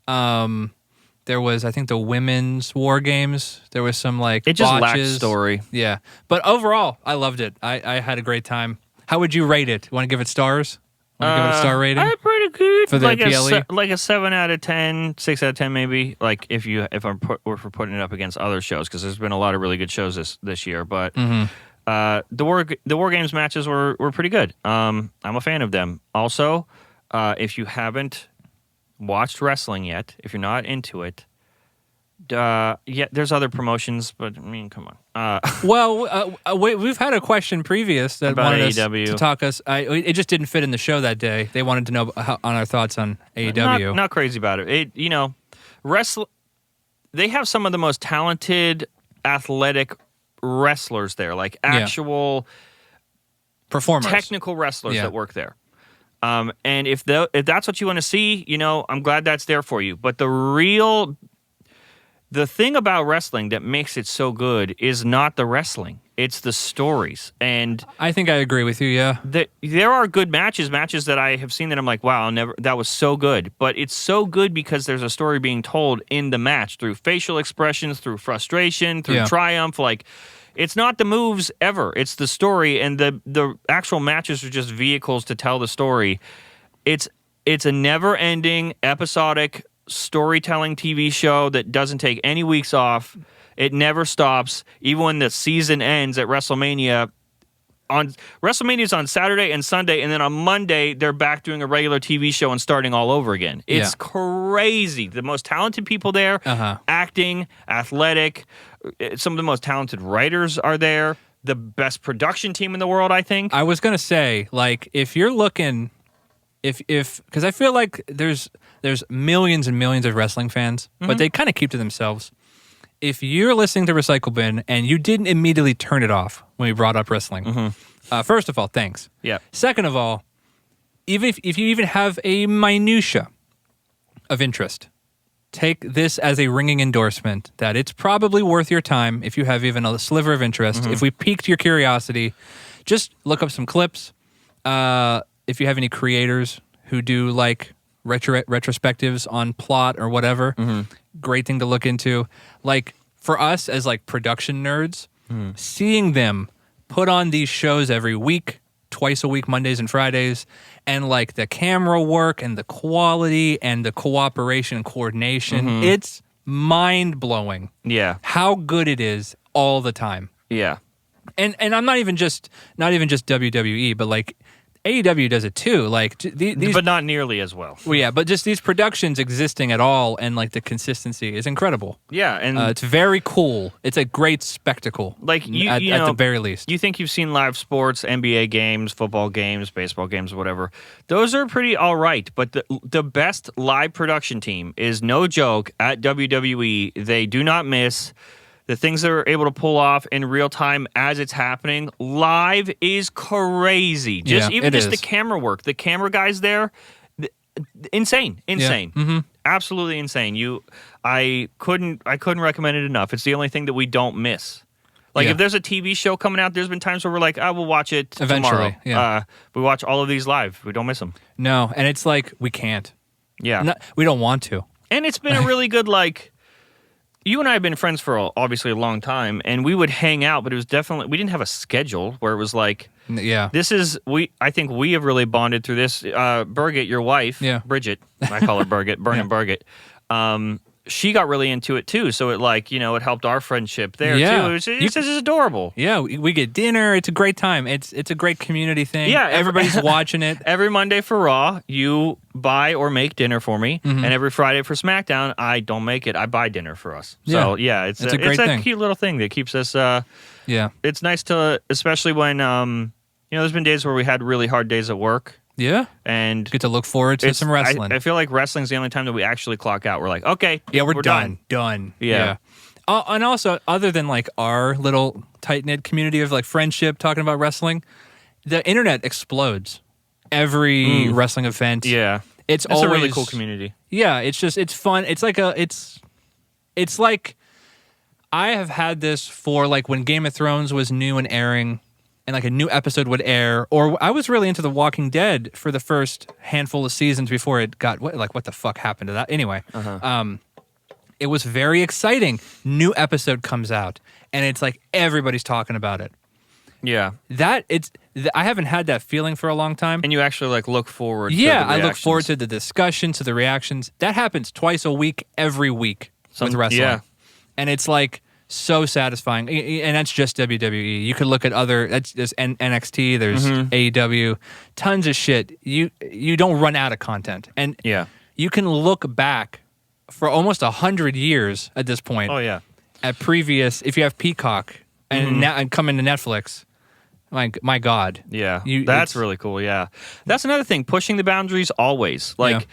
There was, I think, the women's War Games. There was some it just botches. lacked story. Yeah, but overall, I loved it. I had a great time. How would you rate it? Want to give it stars? Want to give it a star rating? I pretty good for the PLE. A 7 out of 10, 6 out of 10 maybe. If we're putting it up against other shows, because there's been a lot of really good shows this year. But the War Games matches were pretty good. I'm a fan of them. Also, if you haven't watched wrestling yet, if you're not into it, Yeah, there's other promotions, but I mean, come on. Well, we've had a question previous that About wanted AEW. us to talk us. It just didn't fit in the show that day. They wanted to know on our thoughts on AEW. Not crazy about it. They have some of the most talented, athletic wrestlers there, like actual performers, technical wrestlers that work there. And if that's what you want to see, I'm glad that's there for you. But the thing about wrestling that makes it so good is not the wrestling. It's the stories. And I think I agree with you, yeah. There are good matches that I have seen that I'm like, wow, that was so good. But it's so good because there's a story being told in the match through facial expressions, through frustration, through triumph. Like, it's not the moves ever. It's the story, and the actual matches are just vehicles to tell the story. It's a never-ending, episodic storytelling TV show that doesn't take any weeks off. It never stops, even when the season ends at WrestleMania. WrestleMania's on Saturday and Sunday, and then on Monday they're back doing a regular TV show and starting all over again. It's crazy. The most talented people there, acting, athletic. Some of the most talented writers are there. The best production team in the world, I think. I was gonna say, like, if you're looking, because I feel like there's millions and millions of wrestling fans, but they kind of keep to themselves. If you're listening to Recycle Bin and you didn't immediately turn it off when we brought up wrestling, first of all, thanks. Yeah. Second of all, even if you even have a minutia of interest, take this as a ringing endorsement that it's probably worth your time if you have even a sliver of interest. If we piqued your curiosity, just look up some clips. If you have any creators who do like retrospectives on plot or whatever, great thing to look into. Like, for us as like production nerds, seeing them put on these shows every week, twice a week, Mondays and Fridays, and like the camera work and the quality and the cooperation and coordination, it's mind-blowing. Yeah. How good it is all the time. Yeah. And I'm not even just WWE, but like AEW does it too. Like these, but not nearly as well. Well, yeah, but just these productions existing at all, and like the consistency is incredible. Yeah, and it's very cool. It's a great spectacle. Like at the very least, you think you've seen live sports, NBA games, football games, baseball games, whatever. Those are pretty all right, but the best live production team is no joke at WWE. They do not miss. The things that they're able to pull off in real time as it's happening live is crazy. The camera work, the camera guys there, insane. Absolutely insane. I couldn't recommend it enough. It's the only thing that we don't miss. Like if there's a TV show coming out, there's been times where we're like, we'll watch it eventually. tomorrow. Yeah. We watch all of these live. We don't miss them. No, and it's like we can't. Yeah, we don't want to. And it's been a really good like. You and I have been friends for obviously a long time, and we would hang out, but it was definitely we didn't have a schedule where it was like, I think we have really bonded through this. Birgit, your wife, Bridget, I call her Birgit, Birgit. She got really into it too, so it helped our friendship there too. It's just adorable. Yeah, we get dinner. It's a great time. It's a great community thing. Yeah, everybody's watching it. Every Monday for Raw, you buy or make dinner for me, and every Friday for SmackDown, I don't make it. I buy dinner for us. So it's a great thing. Cute little thing that keeps us. It's nice to, especially when there's been days where we had really hard days at work. Yeah. And get to look forward to some wrestling. I feel like wrestling's the only time that we actually clock out. We're like, okay. Yeah, we're done. Done. Yeah. And also, other than like our little tight-knit community of like friendship talking about wrestling, the internet explodes. Every wrestling event. Yeah. It's always a really cool community. Yeah, it's fun. It's like I have had this for like when Game of Thrones was new and airing, and like a new episode would air, or I was really into The Walking Dead for the first handful of seasons before it got what the fuck happened to that? Anyway, it was very exciting. New episode comes out, and it's like everybody's talking about it. Yeah, I haven't had that feeling for a long time. And you actually like look forward. Yeah, to the I look forward to the discussion, to the reactions. That happens twice a week, every week with wrestling. Yeah, and it's like so satisfying, and that's just WWE. You could look at there's NXT, there's AEW, tons of shit. You don't run out of content, and you can look back for almost 100 years at this point. Oh yeah. At previous, if you have Peacock and and come into Netflix, my God. Yeah, that's really cool. Yeah, that's another thing. Pushing the boundaries always. Like,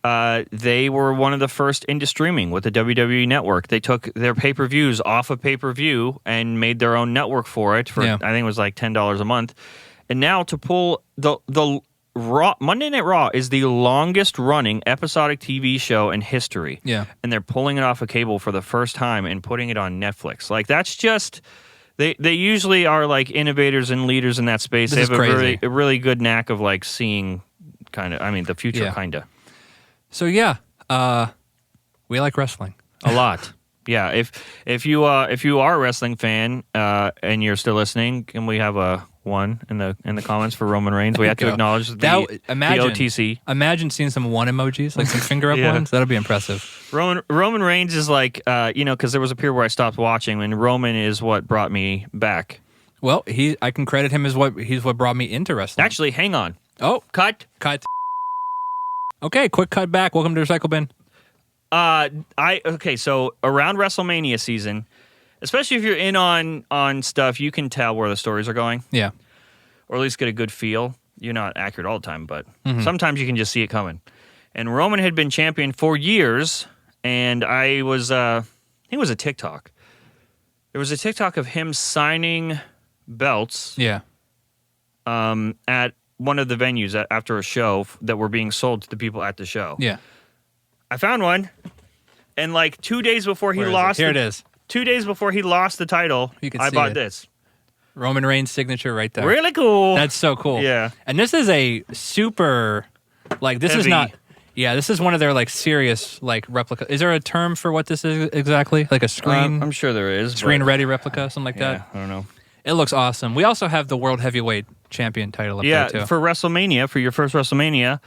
they were one of the first into streaming with the WWE Network. They took their pay-per-views off of pay-per-view and made their own network for it. I think it was like $10 a month. And now to pull the Raw, Monday Night Raw is the longest running episodic TV show in history. Yeah, and they're pulling it off of cable for the first time and putting it on Netflix. Like, that's just. They usually are like innovators and leaders in that space. They have a really good knack of like seeing the future kind of. So we like wrestling a lot. Yeah, if you are a wrestling fan and you're still listening, can we have a one in the comments for Roman Reigns? We have to acknowledge the OTC. Imagine seeing some one emojis, like some finger up ones. That'll be impressive. Roman Reigns is like, because there was a period where I stopped watching, and Roman is what brought me back. Well, I can credit him as he's what brought me into wrestling. Actually, hang on. Oh, cut. Okay, quick cut back. Welcome to Recycle Bin. So around WrestleMania season, especially if you're in on stuff, you can tell where the stories are going. Yeah. Or at least get a good feel. You're not accurate all the time, but sometimes you can just see it coming. And Roman had been champion for years, and I think it was a TikTok. There was a TikTok of him signing belts. Yeah. At one of the venues after a show that were being sold to the people at the show. Yeah. I found one, and like 2 days before he lost... Here it is. 2 days before he lost the title, I bought this. Roman Reigns signature right there. Really cool. That's so cool. Yeah. And this is a super, this heavy. is not... Yeah, this is one of their serious replica. Is there a term for what this is exactly? Like a screen? I'm sure there is. Screen-ready replica, something like that? I don't know. It looks awesome. We also have the World Heavyweight Champion title up there, too. Yeah, for WrestleMania, for your first WrestleMania,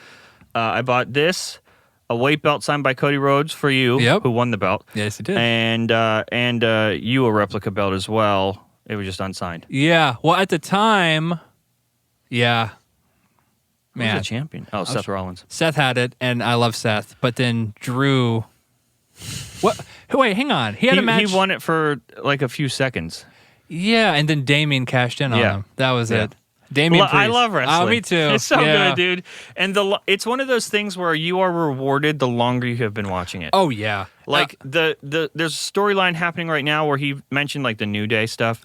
I bought this. A weight belt signed by Cody Rhodes for you, who won the belt. Yes, he did. And you a replica belt as well. It was just unsigned. Yeah. Well, at the time, man. Who's the champion? Oh, Seth Rollins. Seth had it, and I love Seth. But then Drew... What? Wait, hang on. He had a match... He won it for like a few seconds. Yeah, and then Damien cashed in on him. That was it. Damien Priest. I love wrestling. Oh, me too. It's so good, dude. And it's one of those things where you are rewarded the longer you have been watching it. Oh yeah. Like there's a storyline happening right now where he mentioned like the New Day stuff.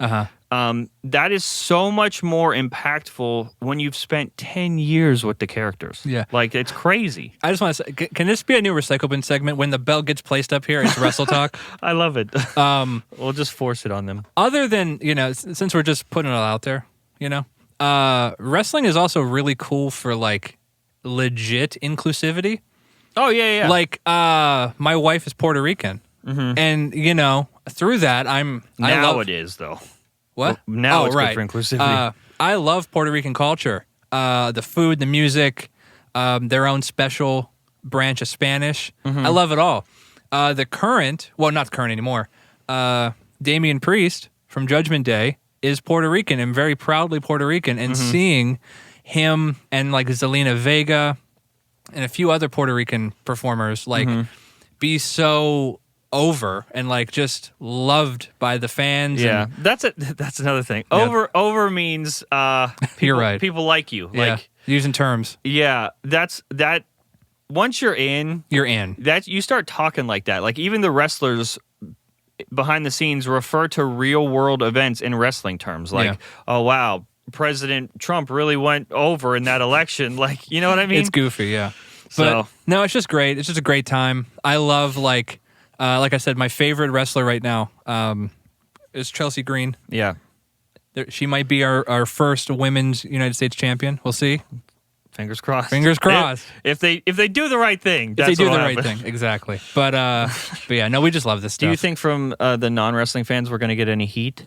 That is so much more impactful when you've spent 10 years with the characters. Yeah. Like, it's crazy. I just want to say, can this be a new Recycle Bin segment? When the bell gets placed up here, it's Wrestle Talk. I love it. We'll just force it on them. Other than, since we're just putting it all out there, wrestling is also really cool for legit inclusivity. Oh, yeah. Like, my wife is Puerto Rican. And, through that, it is, though. What? Well, now it's good for inclusivity. I love Puerto Rican culture. The food, the music, their own special branch of Spanish. I love it all. Not current anymore. Damian Priest from Judgment Day is Puerto Rican and very proudly Puerto Rican. And seeing him and Zelina Vega and a few other Puerto Rican performers be so over and just loved by the fans. Yeah, that's another thing. Over means people, you're right. People like you. Using terms. Yeah, that. Once you're in, That you start talking like that. Like even the wrestlers behind the scenes refer to real world events in wrestling terms. Oh wow, President Trump really went over in that election. You know what I mean? It's goofy, yeah. But no, it's just great. It's just a great time. I love like I said, my favorite wrestler right now is Chelsea Green. Yeah. She might be our first women's United States champion. We'll see. Fingers crossed. Fingers crossed. If they do the right thing, if they do the right thing, exactly. But yeah, no, we just love this stuff. Do you think from the non-wrestling fans we're going to get any heat?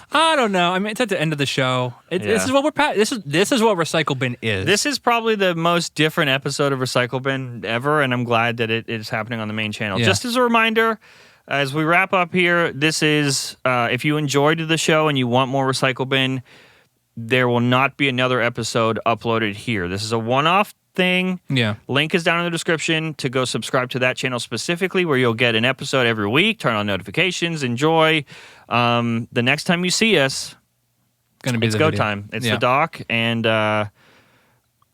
I don't know. I mean, it's at the end of the show. This is what this is what Recycle Bin is. This is probably the most different episode of Recycle Bin ever, and I'm glad that it is happening on the main channel. Yeah. Just as a reminder, as we wrap up here, this is if you enjoyed the show and you want more Recycle Bin, there will not be another episode uploaded here. This is a one-off thing. Yeah. Link is down in the description to go subscribe to that channel specifically, where you'll get an episode every week. Turn on notifications. Enjoy. The next time you see us, it's go time. It's the doc, and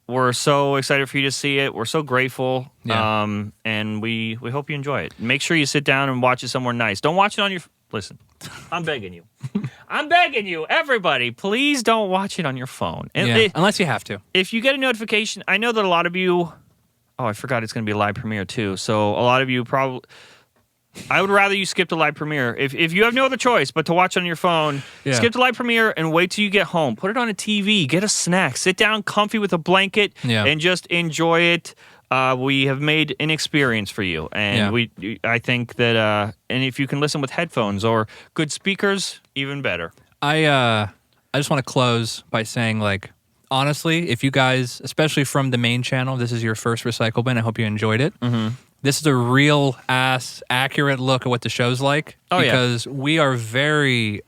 we're so excited for you to see it. We're so grateful, and we hope you enjoy it. Make sure you sit down and watch it somewhere nice. Don't watch it on your... Listen, I'm begging you. I'm begging you, everybody, please don't watch it on your phone. Unless you have to. If you get a notification, I know that a lot of you... Oh, I forgot it's going to be a live premiere, too. So a lot of you probably... I would rather you skip the live premiere. If you have no other choice but to watch on your phone, skip the live premiere and wait till you get home. Put it on a TV. Get a snack. Sit down comfy with a blanket and just enjoy it. We have made an experience for you. And I think that... and if you can listen with headphones or good speakers, even better. I just want to close by saying, like, honestly, if you guys, especially from the main channel, this is your first Recycle Bin, I hope you enjoyed it. Mm-hmm. This is a real ass accurate look at what the show's like. Because we are very,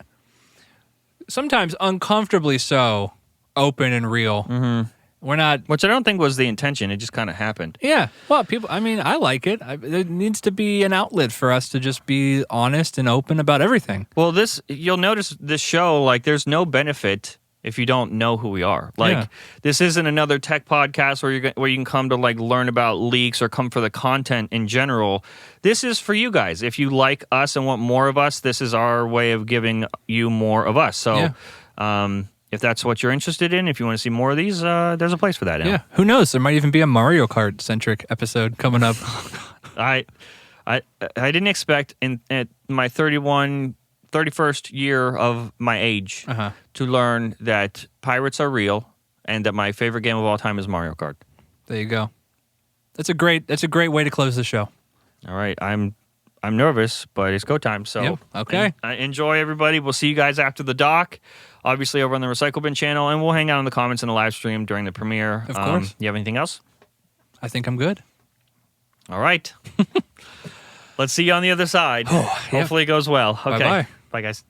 sometimes uncomfortably so, open and real. Mm-hmm. We're not... Which I don't think was the intention. It just kind of happened. Yeah. Well, people... I mean, I like it. There needs to be an outlet for us to just be honest and open about everything. Well, you'll notice this show, like, there's no benefit if you don't know who we are. Like, this isn't another tech podcast where you can come to, like, learn about leaks or come for the content in general. This is for you guys. If you like us and want more of us, this is our way of giving you more of us. So, if that's what you're interested in, if you want to see more of these, there's a place for that. Yeah. Who knows? There might even be a Mario Kart centric episode coming up. I didn't expect at my 31st year of my age to learn that pirates are real and that my favorite game of all time is Mario Kart. There you go. That's a great way to close the show. All right. I'm nervous, but it's go time. So okay. Enjoy, everybody. We'll see you guys after the doc. Obviously over on the Recycle Bin channel, and we'll hang out in the comments in the live stream during the premiere. Of course. You have anything else? I think I'm good. All right. Let's see you on the other side. Hopefully it goes well. Okay. Bye-bye. Bye, guys.